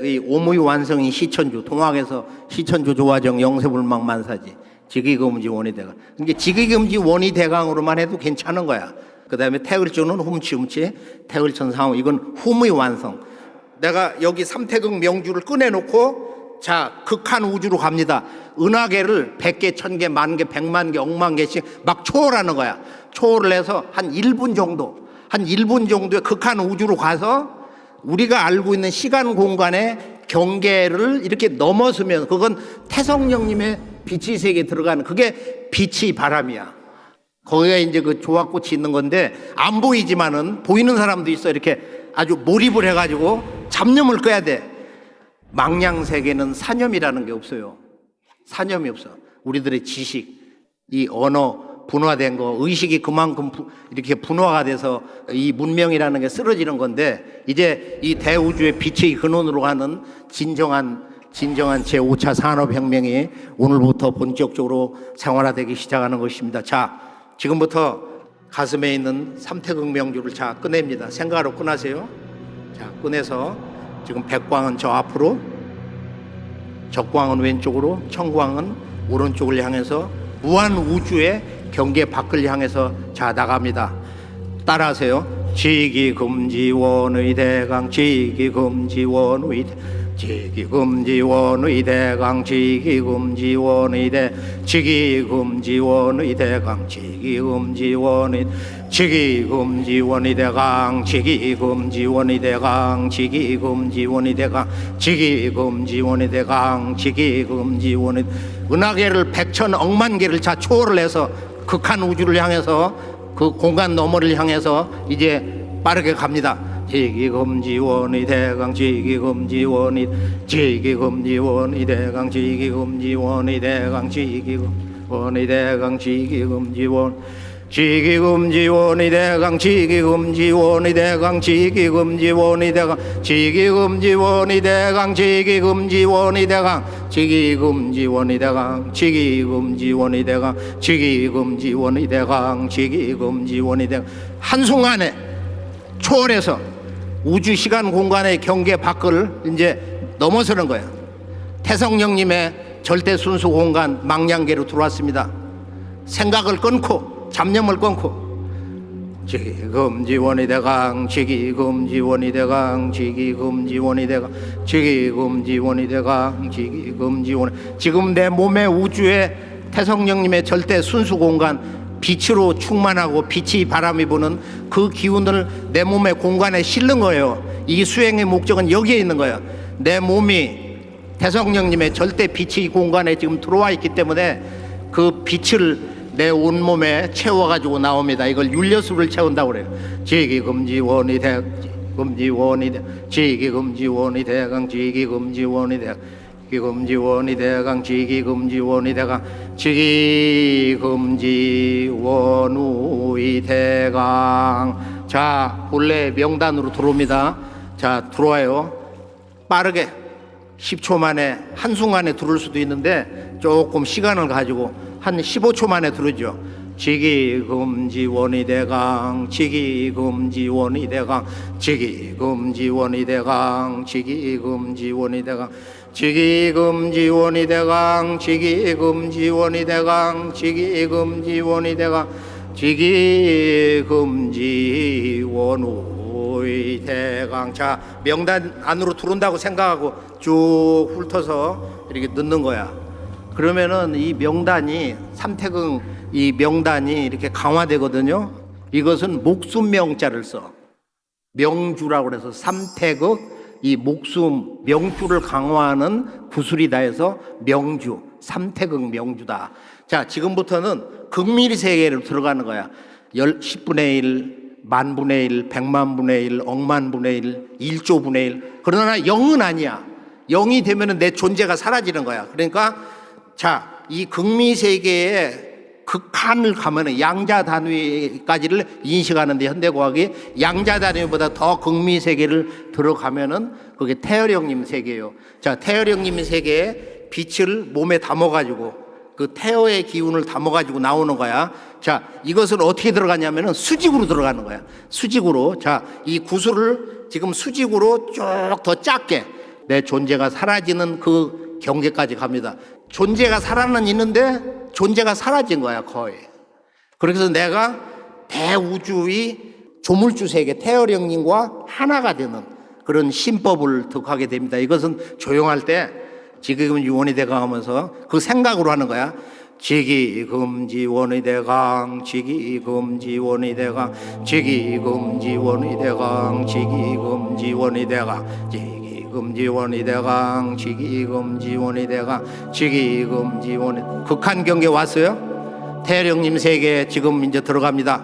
이 옴의 완성이 시천주, 동학에서 시천주 조화정 영세불망 만사지 직위금지 원위대강. 그러니까 직위금지 원위대강으로만 해도 괜찮은 거야. 그 다음에 태을주는 훔치 태을천 상호, 이건 훔의 완성. 내가 여기 삼태극 명주를 꺼내놓고 자 극한 우주로 갑니다. 은하계를 100개, 1000개, 10,000개, 100만 개, 억만 개씩 막 초월하는 거야. 초월을 해서 한 1분 정도의 극한 우주로 가서 우리가 알고 있는 시간 공간의 경계를 이렇게 넘어서면, 그건 태성령님의 빛의 세계에 들어가는, 그게 빛의 바람이야. 거기가 이제 그 조화꽃이 있는 건데, 안 보이지만은 보이는 사람도 있어. 이렇게 아주 몰입을 해가지고 잡념을 꺼야 돼. 망량 세계는 사념이라는 게 없어요. 사념이 없어. 우리들의 지식, 이 언어, 분화된 거, 의식이 그만큼 이렇게 분화가 돼서 이 문명이라는 게 쓰러지는 건데, 이제 이 대우주의 빛의 근원으로 가는 진정한 제5차 산업혁명이 오늘부터 본격적으로 생활화되기 시작하는 것입니다. 자, 지금부터 가슴에 있는 삼태극 명주를 자 꺼냅니다. 생각으로 꺼내세요. 자, 꺼내서 지금 백광은 저 앞으로, 적광은 왼쪽으로, 청광은 오른쪽을 향해서 무한 우주의 경계 밖을 향해서 자 나갑니다. 따라하세요. 지기금지원의 대강, 지기금지원의 지기금지원의 대강, 지기금지원의 대, 지기금지원의 대강, 지기금지원의, 지기금지원의 대강, 지기금지원의 대강, 지기금지원의 대강, 지기금지원의 대강, 지기금지원의, 은하계를 백천 억만 개를 자 초월을 해서 극한 우주를 향해서, 그 공간 너머를 향해서 이제 빠르게 갑니다. 지기금지원의 대강, 지기금지원의, 지기금지원의 대강, 지기금지원의 대강, 지기금지원의 대강, 지기금지원, 지기금지원의 대강, 지기금지원의 대강, 지기금지원의 대강, 지기금지원의 대강, 지기금지원의 대강, 지기금지원의 대강, 지기금지원의 대강, 지기금지원의 대강, 지기금지원의 대강, 한순간에 초월해서 우주 시간 공간의 경계 밖을 이제 넘어서는 거예요. 태성령님의 절대 순수 공간 망량계로 들어왔습니다. 생각을 끊고 잡념을 끊고, 지기금지원의 대강, 지기금지원의 대강, 지기금지원의 대강, 지기금지원의 대강, 지기금지원. 지금 내 몸의 우주의 태성령님의 절대 순수 공간, 빛으로 충만하고 빛이 바람이 부는 그 기운을 내 몸의 공간에 실는 거예요. 이 수행의 목적은 여기에 있는 거예요. 내 몸이 태성령님의 절대 빛이 공간에 지금 들어와 있기 때문에 그 빛을 내 온몸에 채워가지고 나옵니다. 이걸 율려수를 채운다고 그래요. 지기금지원의 대강, 지기금지원의 대강, 지기금지원의 대강, 지기금지원의 대강, 지기금지원의 대강, 지기금지원의 대강, 지기금지원의 대강. 자, 본래 명단으로 들어옵니다. 자, 들어와요. 빠르게 10초 만에, 한순간에 들어올 수도 있는데 조금 시간을 가지고 한 15초 만에 들어오죠. 지기금지원의 대강, 지기금지원의 대강, 지기금지원의 대강, 지기금지원의 대강, 지기금지원의 대강, 지기금지원의 대강, 지기금지원의 대강, 지기금지원의 대강. 자, 명단 안으로 들어온다고 생각하고 쭉 훑어서 이렇게 넣는 거야. 그러면은 이 명단이, 삼태극 이 명단이 이렇게 강화되거든요. 이것은 목숨명자를 써. 명주라고 그래서 삼태극, 이 목숨 명주를 강화하는 구술이다 해서 명주, 삼태극 명주다. 자, 지금부터는 극밀 세계로 들어가는 거야. 10분의 1, 만분의 1, 100만분의 1, 억만분의 1, 1조분의 1. 그러나 0은 아니야. 0이 되면은 내 존재가 사라지는 거야. 그러니까 자, 이 극미 세계의 극한을 가면은 양자 단위까지를 인식하는데, 현대과학이 양자 단위보다 더 극미 세계를 들어가면은 그게 태열형님 세계예요. 자, 태열형님 세계에 빛을 몸에 담아가지고 그 태어의 기운을 담아가지고 나오는 거야. 자, 이것은 어떻게 들어가냐면은 수직으로 들어가는 거야. 수직으로. 자, 이 구슬을 지금 수직으로 쭉 더 작게 내 존재가 사라지는 그 경계까지 갑니다. 존재가 살아는 있는데 존재가 사라진 거야, 거의. 그래서 내가 대우주의 조물주 세계 태어령님과 하나가 되는 그런 신법을 득하게 됩니다. 이것은 조용할 때 지기금지원의 대강 하면서 그 생각으로 하는 거야. 지기금지원의 대강, 지기금지원의 대강, 지기금지원의 대강, 지기금지원의 대강, 지기금지원의 대강, 지기금지원의 대강, 지기금지원의. 극한 경계 왔어요? 태령님 세계 지금 이제 들어갑니다.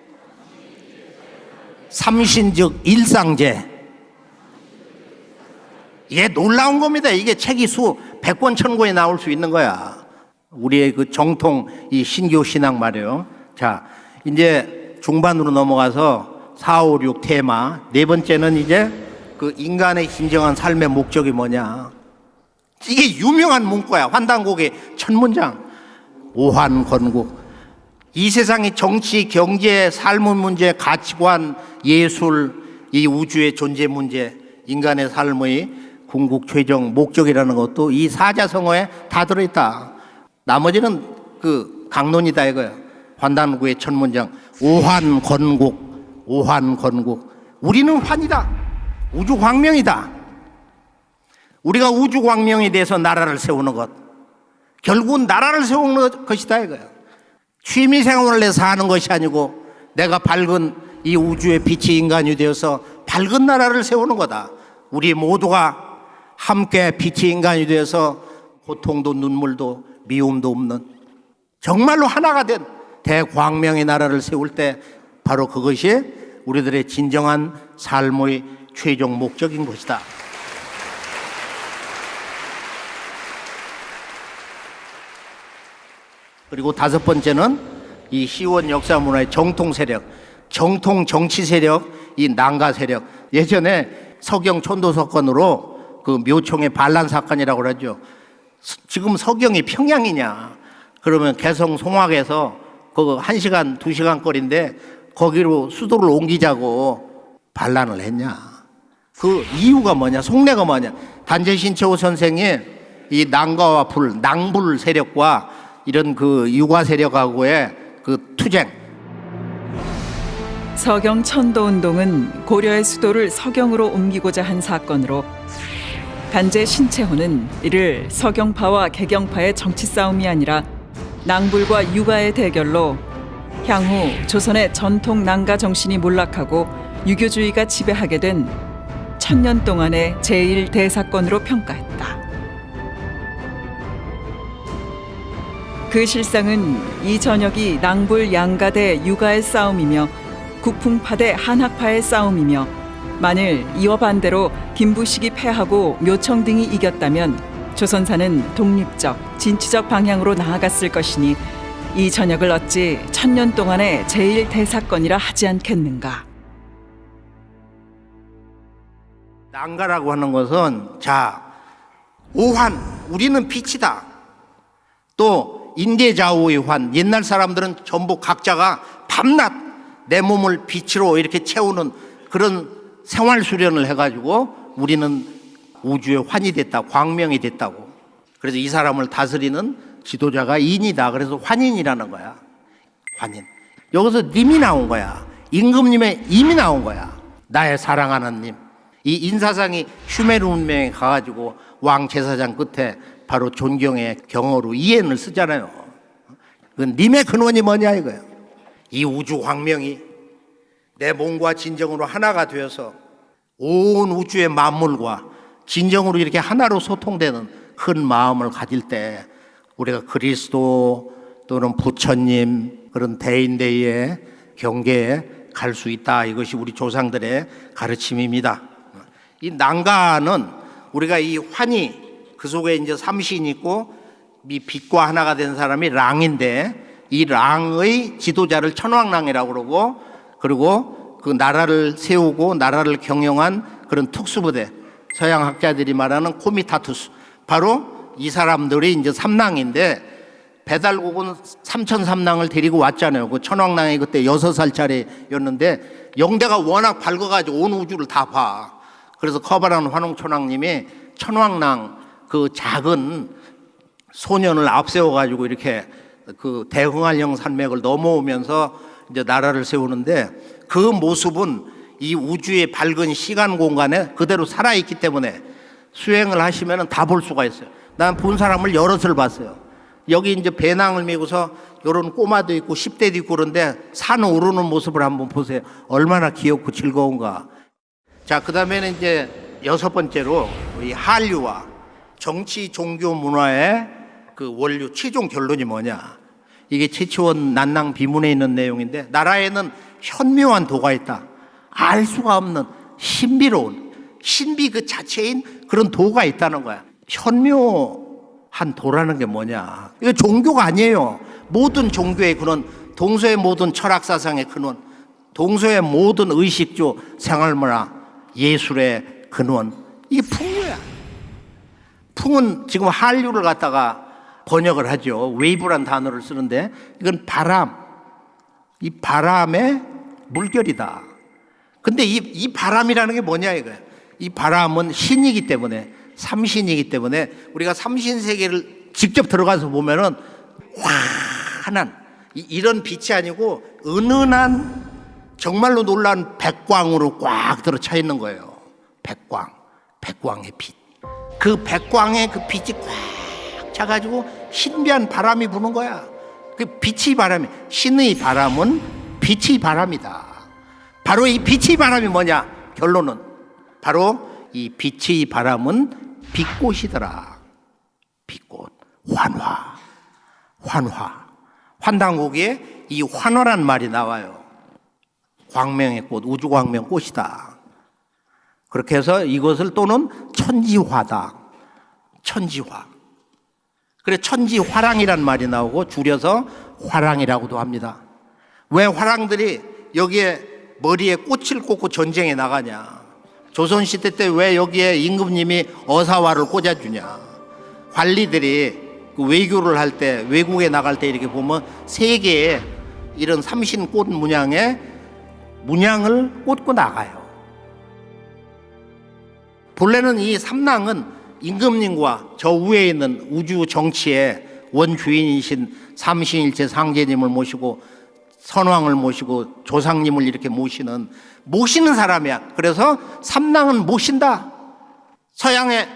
삼신즉 일상제. 이게 놀라운 겁니다. 이게 책이 수 100권 1000권에 나올 수 있는 거야. 우리의 그 정통 이 신교 신앙 말이에요. 자, 이제 중반으로 넘어가서 4, 5, 6 테마. 네 번째는 이제 그 인간의 진정한 삶의 목적이 뭐냐. 이게 유명한 문구야. 환단곡의 첫 문장. 오환건국. 이 세상의 정치, 경제, 삶의 문제, 가치관, 예술, 이 우주의 존재 문제, 인간의 삶의 궁극 최종 목적이라는 것도 이 사자성어에 다 들어있다. 나머지는 그 강론이다 이거야. 환단국의 첫 문장. 오환건국, 오환건국. 우리는 환이다. 우주광명이다. 우리가 우주광명에 대해서 나라를 세우는 것. 결국은 나라를 세우는 것이다 이거야. 취미생활을 해서 하는 것이 아니고 내가 밝은 이 우주의 빛이 인간이 되어서 밝은 나라를 세우는 거다. 우리 모두가 함께 빛이 인간이 되어서 고통도 눈물도 미움도 없는 정말로 하나가 된 대광명의 나라를 세울 때 바로 그것이 우리들의 진정한 삶의 최종 목적인 것이다. 그리고 다섯 번째는 이 시원 역사 문화의 정통 세력, 정통 정치 세력, 이 난가 세력. 예전에 서경 천도 사건으로 그 묘총의 반란 사건이라고 그러죠. 지금 서경이 평양이냐? 그러면 개성 송악에서 그 1시간, 2시간 거리인데 거기로 수도를 옮기자고 반란을 했냐? 그 이유가 뭐냐? 속내가 뭐냐? 단재 신채호 선생이 이 난가와 불, 낭불 세력과 이런 그 유가 세력하고의 그 투쟁. 서경 천도운동은 고려의 수도를 서경으로 옮기고자 한 사건으로 단재 신채호는 이를 서경파와 개경파의 정치 싸움이 아니라 낭불과 유가의 대결로 향후 조선의 전통 난가 정신이 몰락하고 유교주의가 지배하게 된 1000년 동안의 제1대사건으로 평가했다. 그 실상은 이 전역이 낭불 양가 대 유가의 싸움이며 국풍파 대 한학파의 싸움이며 만일 이와 반대로 김부식이 패하고 묘청 등이 이겼다면 조선사는 독립적, 진취적 방향으로 나아갔을 것이니 이 전역을 어찌 1000년 동안의 제1대사건이라 하지 않겠는가. 난가라고 하는 것은 자, 오환, 우리는 빛이다. 또 인대자오의 환, 옛날 사람들은 전부 각자가 밤낮 내 몸을 빛으로 이렇게 채우는 그런 생활 수련을 해가지고 우리는 우주의 환이 됐다, 광명이 됐다고. 그래서 이 사람을 다스리는 지도자가 인이다. 그래서 환인이라는 거야. 환인. 여기서 님이 나온 거야. 임금님의 임이 나온 거야. 나의 사랑하는 님. 이 인사상이 슈메르 문명에 가가지고 왕 제사장 끝에 바로 존경의 경어로 이엔을 쓰잖아요. 그 님의 근원이 뭐냐 이거예요. 이 우주 광명이 내 몸과 진정으로 하나가 되어서 온 우주의 만물과 진정으로 이렇게 하나로 소통되는 큰 마음을 가질 때 우리가 그리스도 또는 부처님 그런 대인대의 경계에 갈 수 있다. 이것이 우리 조상들의 가르침입니다. 이 난가는 우리가 이 환희 그 속에 이제 삼신 있고 이 빛과 하나가 된 사람이 랑인데 이 랑의 지도자를 천왕랑이라고 그러고 그리고 그 나라를 세우고 나라를 경영한 그런 특수부대 서양 학자들이 말하는 코미타투스 바로 이 사람들이 이제 삼랑인데 배달국은 삼천삼랑을 데리고 왔잖아요. 그 천왕랑이 그때 6살짜리였는데 영대가 워낙 밝아가지고 온 우주를 다 봐. 그래서 커바란 환웅천왕님이 천왕랑 그 작은 소년을 앞세워가지고 이렇게 그 대흥할령 산맥을 넘어오면서 이제 나라를 세우는데 그 모습은 이 우주의 밝은 시간 공간에 그대로 살아있기 때문에 수행을 하시면 다 볼 수가 있어요. 난 본 사람을 여럿을 봤어요. 여기 이제 배낭을 메고서 이런 꼬마도 있고 10대도 있고 그런데 산 오르는 모습을 한번 보세요. 얼마나 귀엽고 즐거운가. 자, 그 다음에는 이제 여섯 번째로 이 한류와 정치, 종교, 문화의 그 원류, 최종 결론이 뭐냐. 이게 최치원 난낭 비문에 있는 내용인데 나라에는 현묘한 도가 있다. 알 수가 없는 신비로운 신비 그 자체인 그런 도가 있다는 거야. 현묘한 도라는 게 뭐냐? 이거 종교가 아니에요. 모든 종교의 근원, 동서의 모든 철학 사상의 근원, 동서의 모든 의식주, 생활문화, 예술의 근원, 이게 풍류야. 풍은 지금 한류를 갖다가 번역을 하죠. 웨이브란 단어를 쓰는데 이건 바람, 이 바람의 물결이다. 근데 이 바람이라는 게 뭐냐 이거야. 이 바람은 신이기 때문에, 삼신이기 때문에 우리가 삼신세계를 직접 들어가서 보면은 환한 이런 빛이 아니고 은은한 정말로 놀라운 백광으로 꽉 들어차 있는 거예요. 백광의 빛. 그 백광의 그 빛이 꽉 차가지고 신비한 바람이 부는 거야. 그 빛의 바람이, 신의 바람은 빛의 바람이다. 바로 이 빛의 바람이 뭐냐? 결론은 바로 이 빛의 바람은 빛꽃이더라. 빛꽃, 환화. 환단고기에 이 환화란 말이 나와요. 광명의 꽃, 우주광명 꽃이다. 그렇게 해서 이것을 또는 천지화다. 천지화. 그래 천지화랑이란 말이 나오고 줄여서 화랑이라고도 합니다. 왜 화랑들이 여기에 머리에 꽃을 꽂고 전쟁에 나가냐? 조선시대 때 왜 여기에 임금님이 어사화를 꽂아주냐? 관리들이 그 외교를 할 때, 외국에 나갈 때 이렇게 보면 세 개의 이런 삼신꽃 문양에 문양을 꽂고 나가요. 본래는 이 삼랑은 임금님과 저 위에 있는 우주 정치의 원주인이신 삼신일체 상제님을 모시고 선왕을 모시고 조상님을 이렇게 모시는 사람이야. 그래서 삼랑은 모신다. 서양의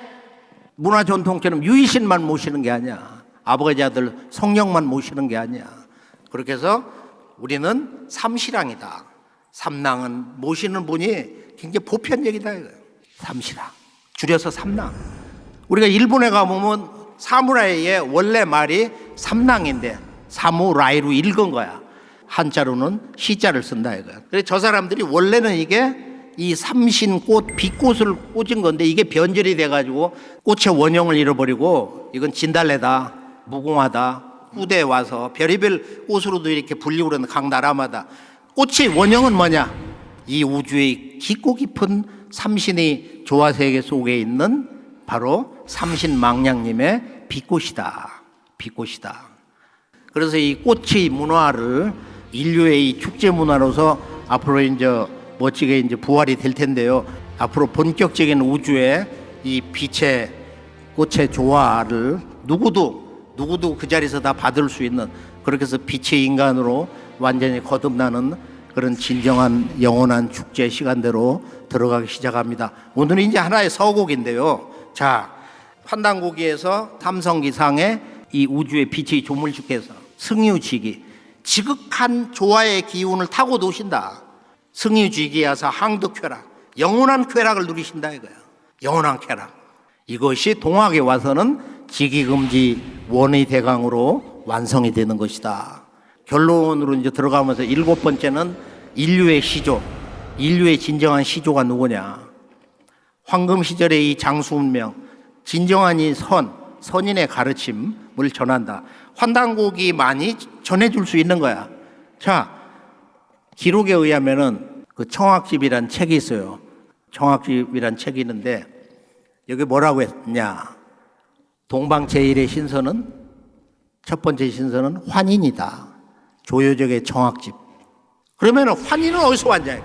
문화 전통처럼 유이신만 모시는 게 아니야. 아버지 아들 성령만 모시는 게 아니야. 그렇게 해서 우리는 삼시랑이다. 삼랑은 모시는 분이 굉장히 보편적이다 이거예요. 삼시랑 줄여서 삼랑. 우리가 일본에 가보면 사무라이의 원래 말이 삼랑인데 사무라이로 읽은 거야. 한자로는 시자를 쓴다 이거야. 그래서 저 사람들이 원래는 이게 이 삼신꽃, 빛꽃을 꽂은 건데 이게 변절이 돼가지고 꽃의 원형을 잃어버리고 이건 진달래다, 무궁화다, 후대에 와서 별의별 꽃으로도 이렇게 불리고 그러는 각 나라마다 꽃의 원형은 뭐냐? 이 우주의 깊고 깊은 삼신의 조화세계 속에 있는 바로 삼신망량님의 빛꽃이다. 빛꽃이다. 그래서 이 꽃의 문화를 인류의 이 축제 문화로서 앞으로 이제 멋지게 이제 부활이 될 텐데요. 앞으로 본격적인 우주의 이 빛의 꽃의 조화를 누구도 그 자리에서 다 받을 수 있는, 그렇게 해서 빛의 인간으로 완전히 거듭나는 그런 진정한 영원한 축제 시간대로 들어가기 시작합니다. 오늘은 이제 하나의 서곡인데요. 자, 환단고기에서 삼성기상의 이 우주의 빛의 조물주께서 승유지기, 지극한 조화의 기운을 타고 노신다. 승유지기야사 항득쾌락, 영원한 쾌락을 누리신다 이거야. 영원한 쾌락. 이것이 동학에 와서는 지기금지 원의 대강으로 완성이 되는 것이다. 결론으로 이제 들어가면서 7번째는 인류의 시조, 인류의 진정한 시조가 누구냐? 황금 시절의 이 장수운명, 진정한 이 선인의 가르침을 전한다. 환단고기만이 전해줄 수 있는 거야. 자, 기록에 의하면은 그 청학집이란 책이 있어요. 청학집이란 책이 있는데 여기 뭐라고 했냐? 동방 제1의 신선은, 첫 번째 신선은 환인이다. 조효적의 청학집. 그러면 환인은 어디서 왔냐?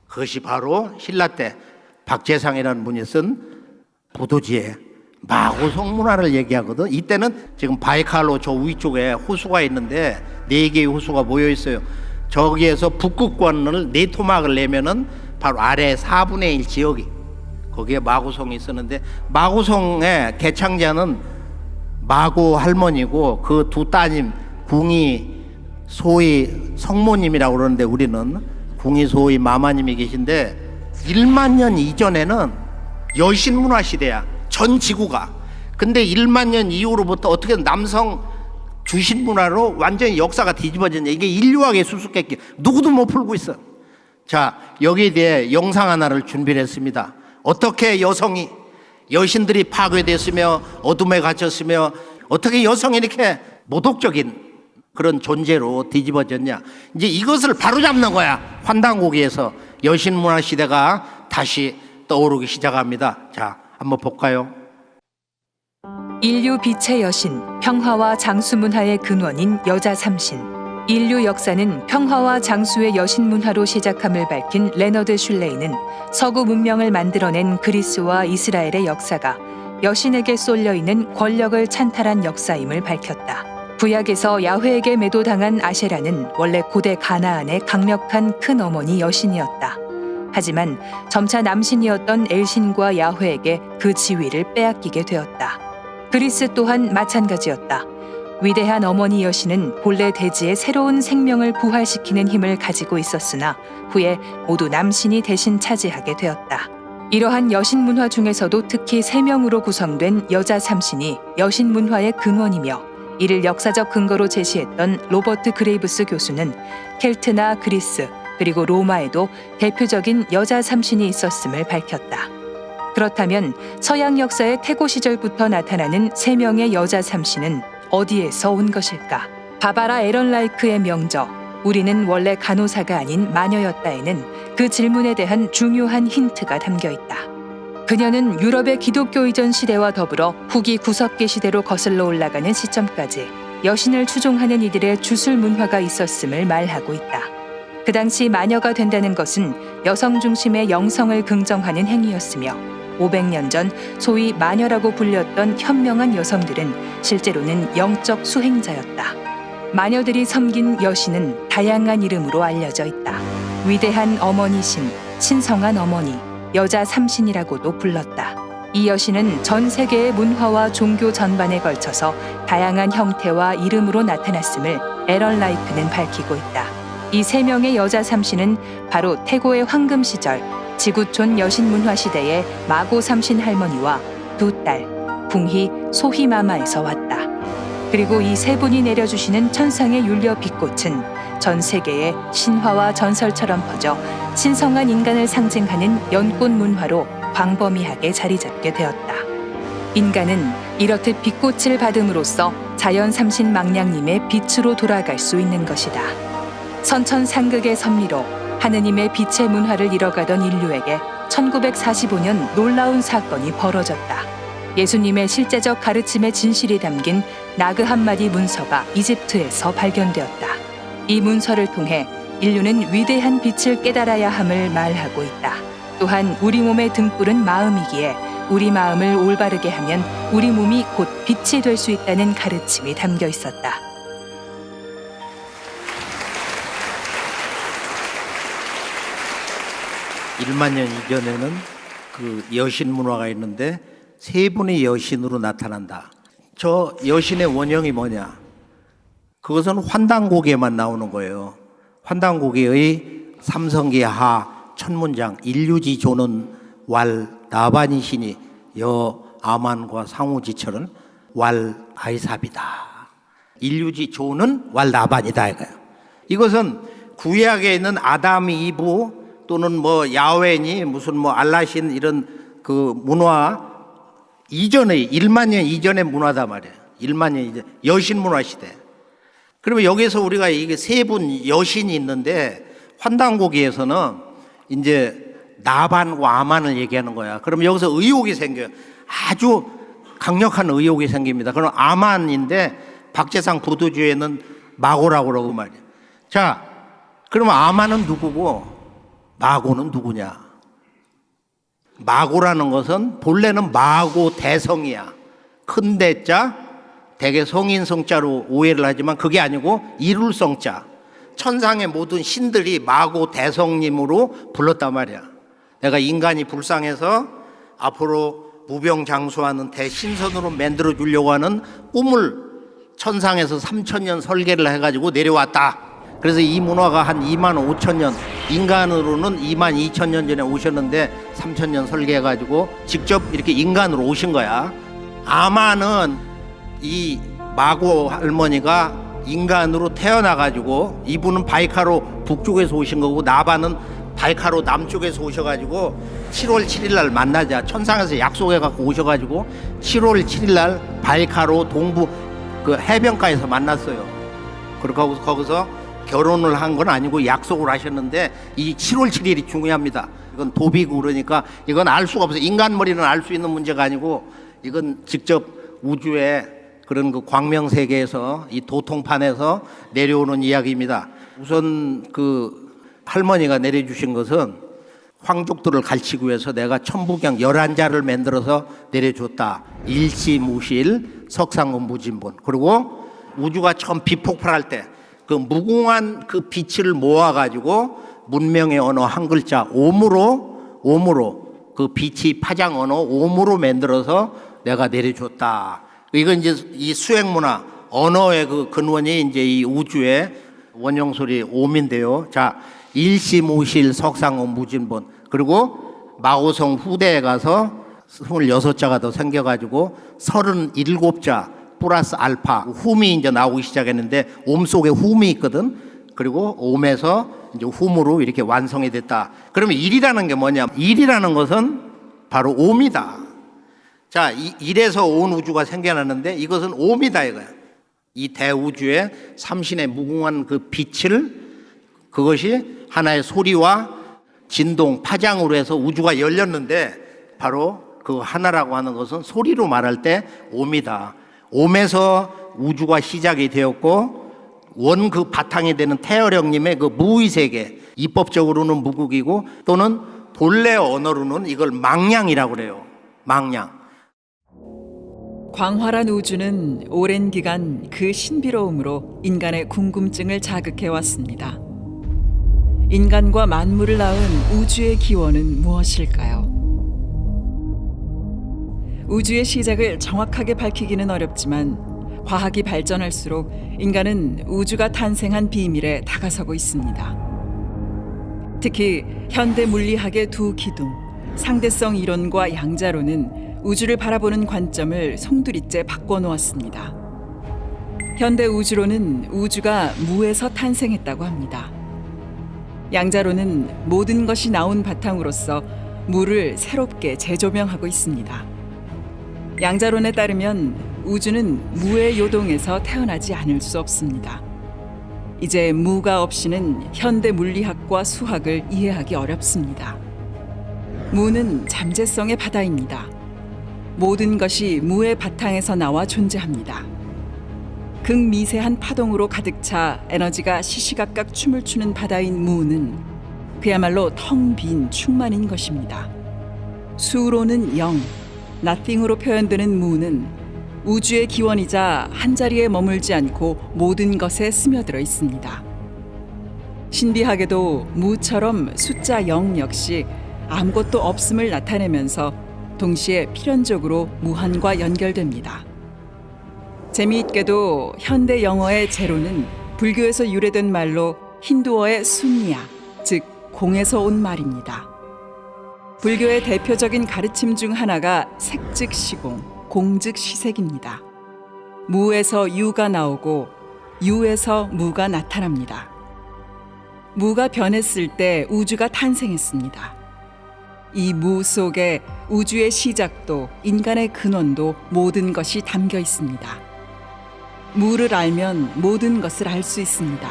그것이 바로 신라 때 박재상이라는 분이 쓴 부도지에 마고성 문화를 얘기하거든. 이때는 지금 바이칼로 저 위쪽에 호수가 있는데 4개의 호수가 모여 있어요. 저기에서 북극권을 4토막을 내면은 바로 아래 4분의 1 지역이 거기에 마고성이 있었는데, 마고성의 개창자는 마고 할머니고 그 두 따님 궁이 소위 성모님이라고 그러는데 우리는 궁이 소위 마마님이 계신데 1만 년 이전에는 여신문화 시대야. 전 지구가. 근데 1만 년 이후로부터 어떻게 남성 주신 문화로 완전히 역사가 뒤집어졌냐. 이게 인류학의 수수께끼. 누구도 못 풀고 있어. 자, 여기에 대해 영상 하나를 준비를 했습니다. 어떻게 여성이, 여신들이 파괴됐으며 어둠에 갇혔으며 어떻게 여성이 이렇게 모독적인 그런 존재로 뒤집어졌냐. 이제 이것을 바로잡는 거야. 환단고기에서 여신 문화 시대가 다시 떠오르기 시작합니다. 자, 한번 볼까요? 인류 빛의 여신, 평화와 장수 문화의 근원인 여자 삼신. 인류 역사는 평화와 장수의 여신 문화로 시작함을 밝힌 레너드 슐레이는 서구 문명을 만들어낸 그리스와 이스라엘의 역사가 여신에게 쏠려 있는 권력을 찬탈한 역사임을 밝혔다. 구약에서 야훼에게 매도당한 아세라는 원래 고대 가나안의 강력한 큰 어머니 여신이었다. 하지만 점차 남신이었던 엘신과 야훼에게 그 지위를 빼앗기게 되었다. 그리스 또한 마찬가지였다. 위대한 어머니 여신은 본래 대지의 새로운 생명을 부활시키는 힘을 가지고 있었으나 후에 모두 남신이 대신 차지하게 되었다. 이러한 여신 문화 중에서도 특히 3명으로 구성된 여자 삼신이 여신 문화의 근원이며 이를 역사적 근거로 제시했던 로버트 그레이브스 교수는 켈트나 그리스 그리고 로마에도 대표적인 여자 삼신이 있었음을 밝혔다. 그렇다면 서양 역사의 태고 시절부터 나타나는 3명의 여자 삼신은 어디에서 온 것일까? 바바라 에런라이크의 명저 우리는 원래 간호사가 아닌 마녀였다에는 그 질문에 대한 중요한 힌트가 담겨 있다. 그녀는 유럽의 기독교 이전 시대와 더불어 후기 구석기 시대로 거슬러 올라가는 시점까지 여신을 추종하는 이들의 주술 문화가 있었음을 말하고 있다. 그 당시 마녀가 된다는 것은 여성 중심의 영성을 긍정하는 행위였으며 500년 전 소위 마녀라고 불렸던 현명한 여성들은 실제로는 영적 수행자였다. 마녀들이 섬긴 여신은 다양한 이름으로 알려져 있다. 위대한 어머니신, 신성한 어머니, 여자 삼신이라고도 불렀다. 이 여신은 전 세계의 문화와 종교 전반에 걸쳐서 다양한 형태와 이름으로 나타났음을 에런 라이프는 밝히고 있다. 이 3명의 여자 삼신은 바로 태고의 황금 시절 지구촌 여신 문화 시대의 마고 삼신 할머니와 2딸 궁희, 소희 마마에서 왔다. 그리고 이 3분이 내려주시는 천상의 율려 빛꽃은 전 세계의 신화와 전설처럼 퍼져 신성한 인간을 상징하는 연꽃 문화로 광범위하게 자리 잡게 되었다. 인간은 이렇듯 빛꽃을 받음으로써 자연 삼신 망량님의 빛으로 돌아갈 수 있는 것이다. 선천상극의 섭리로 하느님의 빛의 문화를 잃어가던 인류에게 1945년 놀라운 사건이 벌어졌다. 예수님의 실제적 가르침의 진실이 담긴 나그 한마디 문서가 이집트에서 발견되었다. 이 문서를 통해 인류는 위대한 빛을 깨달아야 함을 말하고 있다. 또한 우리 몸의 등불은 마음이기에 우리 마음을 올바르게 하면 우리 몸이 곧 빛이 될 수 있다는 가르침이 담겨 있었다. 일만 년 이전에는 그 여신 문화가 있는데 3분의 여신으로 나타난다. 저 여신의 원형이 뭐냐? 그것은 환단고기에만 나오는 거예요. 환단고기의 삼성기 하 첫 문장 인류지 조는 왈 나반이시니 여 아만과 상우지철은 왈 아이삽이다. 인류지 조는 왈 나반이다 이거예요. 이것은 구약에 있는 아담 이브 또는 뭐 야훼니 무슨 뭐 알라신 이런 그 문화 이전의 1만 년 이전의 문화다 말이에요. 1만 년 이전 여신 문화 시대. 그러면 여기서 우리가 이게 3분 여신이 있는데 환단고기에서는 이제 나반과 아만을 얘기하는 거야. 그러면 여기서 의혹이 생겨요. 아주 강력한 의혹이 생깁니다. 그럼 아만인데 박재상 부두주에는 마고라고 그러고 말이에요. 자, 그러면 아만은 누구고 마고는 누구냐? 마고라는 것은 본래는 마고 대성이야. 큰 대자, 대개 성인 성자로 오해를 하지만 그게 아니고 이룰 성자. 천상의 모든 신들이 마고 대성님으로 불렀단 말이야. 내가 인간이 불쌍해서 앞으로 무병장수하는 대신선으로 만들어 주려고 하는 꿈을 천상에서 3000년 설계를 해가지고 내려왔다. 그래서 이 문화가 한 2만 5천 년, 인간으로는 2만 2천 년 전에 오셨는데 3000년 설계해가지고 직접 이렇게 인간으로 오신 거야. 아마는 이 마고 할머니가 인간으로 태어나가지고 이분은 바이카로 북쪽에서 오신 거고 나반은 바이카로 남쪽에서 오셔가지고 7월 7일 날 만나자 천상에서 약속해갖고 오셔가지고 7월 7일 날 바이카로 동부 그 해변가에서 만났어요. 그리고 거기서 결혼을 한 건 아니고 약속을 하셨는데 이 7월 7일이 중요합니다. 이건 도비고 그러니까 이건 알 수가 없어요. 인간 머리는 알 수 있는 문제가 아니고 이건 직접 우주의 그런 그 광명 세계에서 이 도통판에서 내려오는 이야기입니다. 우선 그 할머니가 내려주신 것은 황족들을 가르치기 위해서 내가 천부경 11자를 만들어서 내려줬다. 일시무실 석상근무진본. 그리고 우주가 처음 비폭발할 때 그 무궁한 그 빛을 모아가지고 문명의 언어 한 글자 옴으로 그 빛이 파장 언어 옴으로 만들어서 내가 내려줬다. 이건 이제 이 수행문화 언어의 그 근원이 이제 이 우주의 원형소리 옴인데요. 자, 일시무실 석상근무진본. 그리고 마오성 후대에 가서 26자가 더 생겨가지고 37자 플러스 알파 훔이 이제 나오기 시작했는데 옴 속에 훔이 있거든. 그리고 옴에서 이제 훔으로 이렇게 완성이 됐다. 그러면 일이라는 게 뭐냐? 일이라는 것은 바로 옴이다. 자, 일에서 온 우주가 생겨났는데 이것은 옴이다 이거야. 이 대우주의 삼신의 무궁한 그 빛을 그것이 하나의 소리와 진동, 파장으로 해서 우주가 열렸는데 바로 그 하나라고 하는 것은 소리로 말할 때 옴이다. 옴에서 우주가 시작이 되었고 원 그 바탕이 되는 태어령님의 그 무의세계 입법적으로는 무국이고 또는 본래 언어로는 이걸 망량이라고 그래요. 망량. 광활한 우주는 오랜 기간 그 신비로움으로 인간의 궁금증을 자극해 왔습니다. 인간과 만물을 낳은 우주의 기원은 무엇일까요? 우주의 시작을 정확하게 밝히기는 어렵지만 과학이 발전할수록 인간은 우주가 탄생한 비밀에 다가서고 있습니다. 특히 현대 물리학의 두 기둥, 상대성 이론과 양자론은 우주를 바라보는 관점을 송두리째 바꿔놓았습니다. 현대 우주론은 우주가 무에서 탄생했다고 합니다. 양자론은 모든 것이 나온 바탕으로서 무를 새롭게 재조명하고 있습니다. 양자론에 따르면 우주는 무의 요동에서 태어나지 않을 수 없습니다. 이제 무가 없이는 현대 물리학과 수학을 이해하기 어렵습니다. 무는 잠재성의 바다입니다. 모든 것이 무의 바탕에서 나와 존재합니다. 극미세한 파동으로 가득 차 에너지가 시시각각 춤을 추는 바다인 무는 그야말로 텅 빈 충만인 것입니다. 수로는 0, nothing으로 표현되는 무는 우주의 기원이자 한자리에 머물지 않고 모든 것에 스며들어 있습니다. 신비하게도 무처럼 숫자 0 역시 아무것도 없음을 나타내면서 동시에 필연적으로 무한과 연결됩니다. 재미있게도 현대 영어의 제로는 불교에서 유래된 말로 힌두어의 순야, 즉 공에서 온 말입니다. 불교의 대표적인 가르침 중 하나가 색즉 시공, 공즉 시색입니다. 무에서 유가 나오고 유에서 무가 나타납니다. 무가 변했을 때 우주가 탄생했습니다. 이 무 속에 우주의 시작도 인간의 근원도 모든 것이 담겨 있습니다. 무를 알면 모든 것을 알 수 있습니다.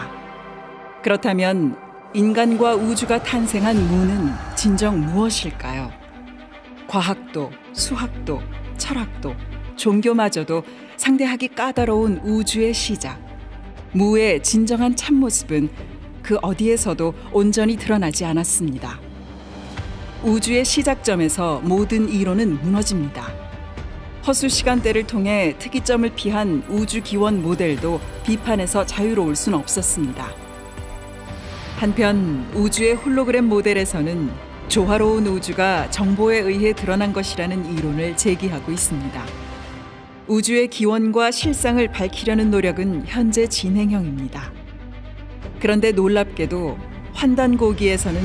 그렇다면 인간과 우주가 탄생한 무는 진정 무엇일까요? 과학도, 수학도, 철학도, 종교마저도 상대하기 까다로운 우주의 시작. 무의 진정한 참모습은 그 어디에서도 온전히 드러나지 않았습니다. 우주의 시작점에서 모든 이론은 무너집니다. 허수 시간대를 통해 특이점을 피한 우주 기원 모델도 비판에서 자유로울 수는 없었습니다. 한편 우주의 홀로그램 모델에서는 조화로운 우주가 정보에 의해 드러난 것이라는 이론을 제기하고 있습니다. 우주의 기원과 실상을 밝히려는 노력은 현재 진행형입니다. 그런데 놀랍게도 환단고기에서는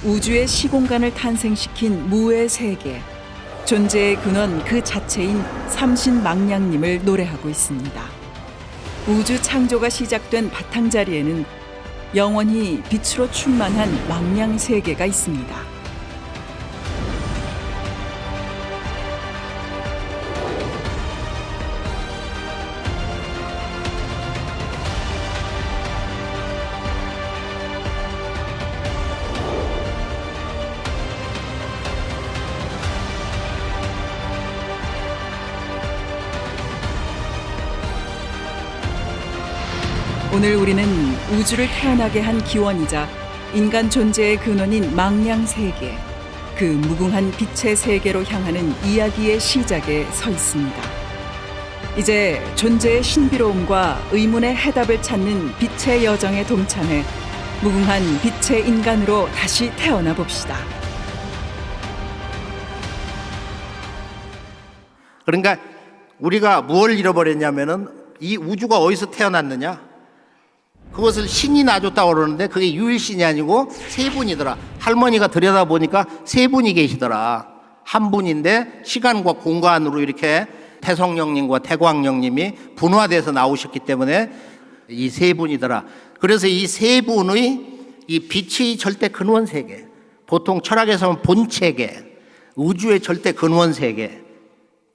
우주의 시공간을 탄생시킨 무의 세계, 존재의 근원 그 자체인 삼신망량님을 노래하고 있습니다. 우주 창조가 시작된 바탕자리에는 영원히 빛으로 충만한 망량 세계가 있습니다. 오늘 우리는 우주를 태어나게 한 기원이자 인간 존재의 근원인 망량 세계, 그 무궁한 빛의 세계로 향하는 이야기의 시작에 서 있습니다. 이제 존재의 신비로움과 의문의 해답을 찾는 빛의 여정에 동참해 무궁한 빛의 인간으로 다시 태어나 봅시다. 그러니까 우리가 뭘 잃어버렸냐면은 이 우주가 어디서 태어났느냐? 그것을 신이 놔줬다고 그러는데 그게 유일신이 아니고 세 분이더라. 할머니가 들여다보니까 세 분이 계시더라. 한 분인데 시간과 공간으로 이렇게 태성령님과 태광령님이 분화돼서 나오셨기 때문에 이 세 분이더라. 그래서 이 세 분의 이 빛의 절대 근원 세계, 보통 철학에서는 본체계, 우주의 절대 근원 세계,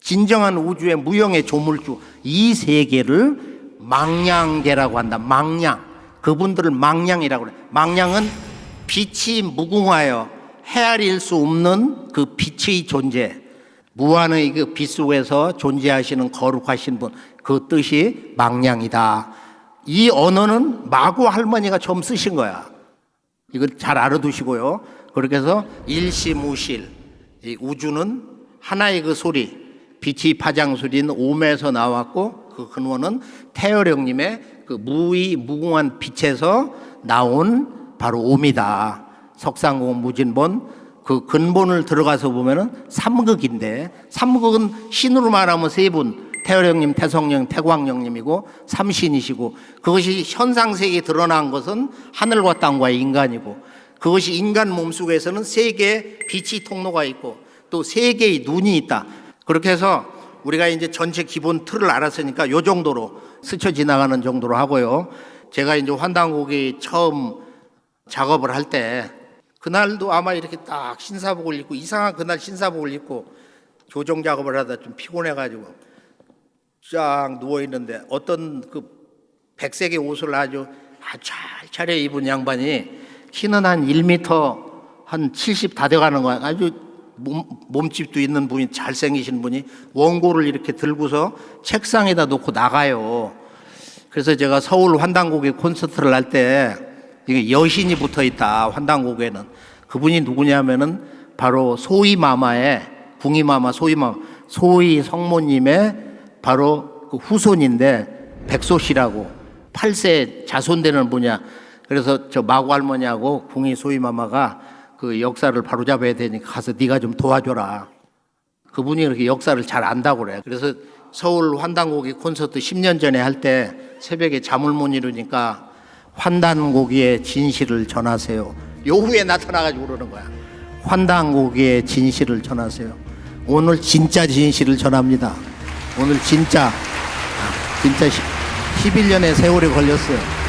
진정한 우주의 무형의 조물주, 이 세계를 망량계라고 한다. 망량. 그분들을 망량이라고 그래. 망량은 빛이 무궁하여 헤아릴 수 없는 그 빛의 존재, 무한의 그 빛 속에서 존재하시는 거룩하신 분, 그 뜻이 망량이다. 이 언어는 마구 할머니가 처음 쓰신 거야. 이걸 잘 알아두시고요. 그렇게 해서 일시무실, 이 우주는 하나의 그 소리, 빛이 파장 소리는 옴에서 나왔고 그 근원은 태어령님의 그 무의 무궁한 빛에서 나온 바로 옴이다. 석상공 무진본, 그 근본을 들어가서 보면은 삼극인데, 삼극은 신으로 말하면 세 분, 태어령님, 태성령, 태광령님이고 삼신이시고, 그것이 현상세계에 드러난 것은 하늘과 땅과 인간이고, 그것이 인간 몸속에서는 세 개의 빛이 통로가 있고 또 세 개의 눈이 있다. 그렇게 해서 우리가 이제 전체 기본 틀을 알았으니까 요 정도로 스쳐 지나가는 정도로 하고요. 제가 이제 환단곡이 처음 작업을 할 때 그날도 아마 이렇게 딱 신사복을 입고, 이상한 그날 신사복을 입고 조정 작업을 하다 좀 피곤해가지고 쫙 누워 있는데 어떤 그 백색의 옷을 아주 잘 차려 입은 양반이 키는 한 1m 한 70 다 돼가는 거야. 아주 몸집도 있는 분이, 잘생기신 분이 원고를 이렇게 들고서 책상에다 놓고 나가요. 그래서 제가 서울 환단곡에 콘서트를 할 때 이게 여신이 붙어 있다. 환단곡에는 그분이 누구냐면은 바로 소희마마의, 궁희마마 소희마마, 소희 성모님의 바로 그 후손인데 백소씨라고 8세 자손되는 분이야. 그래서 저 마구 할머니하고 궁희 소희마마가 그 역사를 바로잡아야 되니까 가서 네가 좀 도와줘라. 그분이 그렇게 역사를 잘 안다고 그래. 그래서 서울 환단고기 콘서트 10년 전에 할 때 새벽에 잠을 못 이루니까 환단고기의 진실을 전하세요. 요 후에 나타나가지고 그러는 거야. 환단고기의 진실을 전하세요. 오늘 진짜 진실을 전합니다. 오늘 진짜 11년의 세월이 걸렸어요.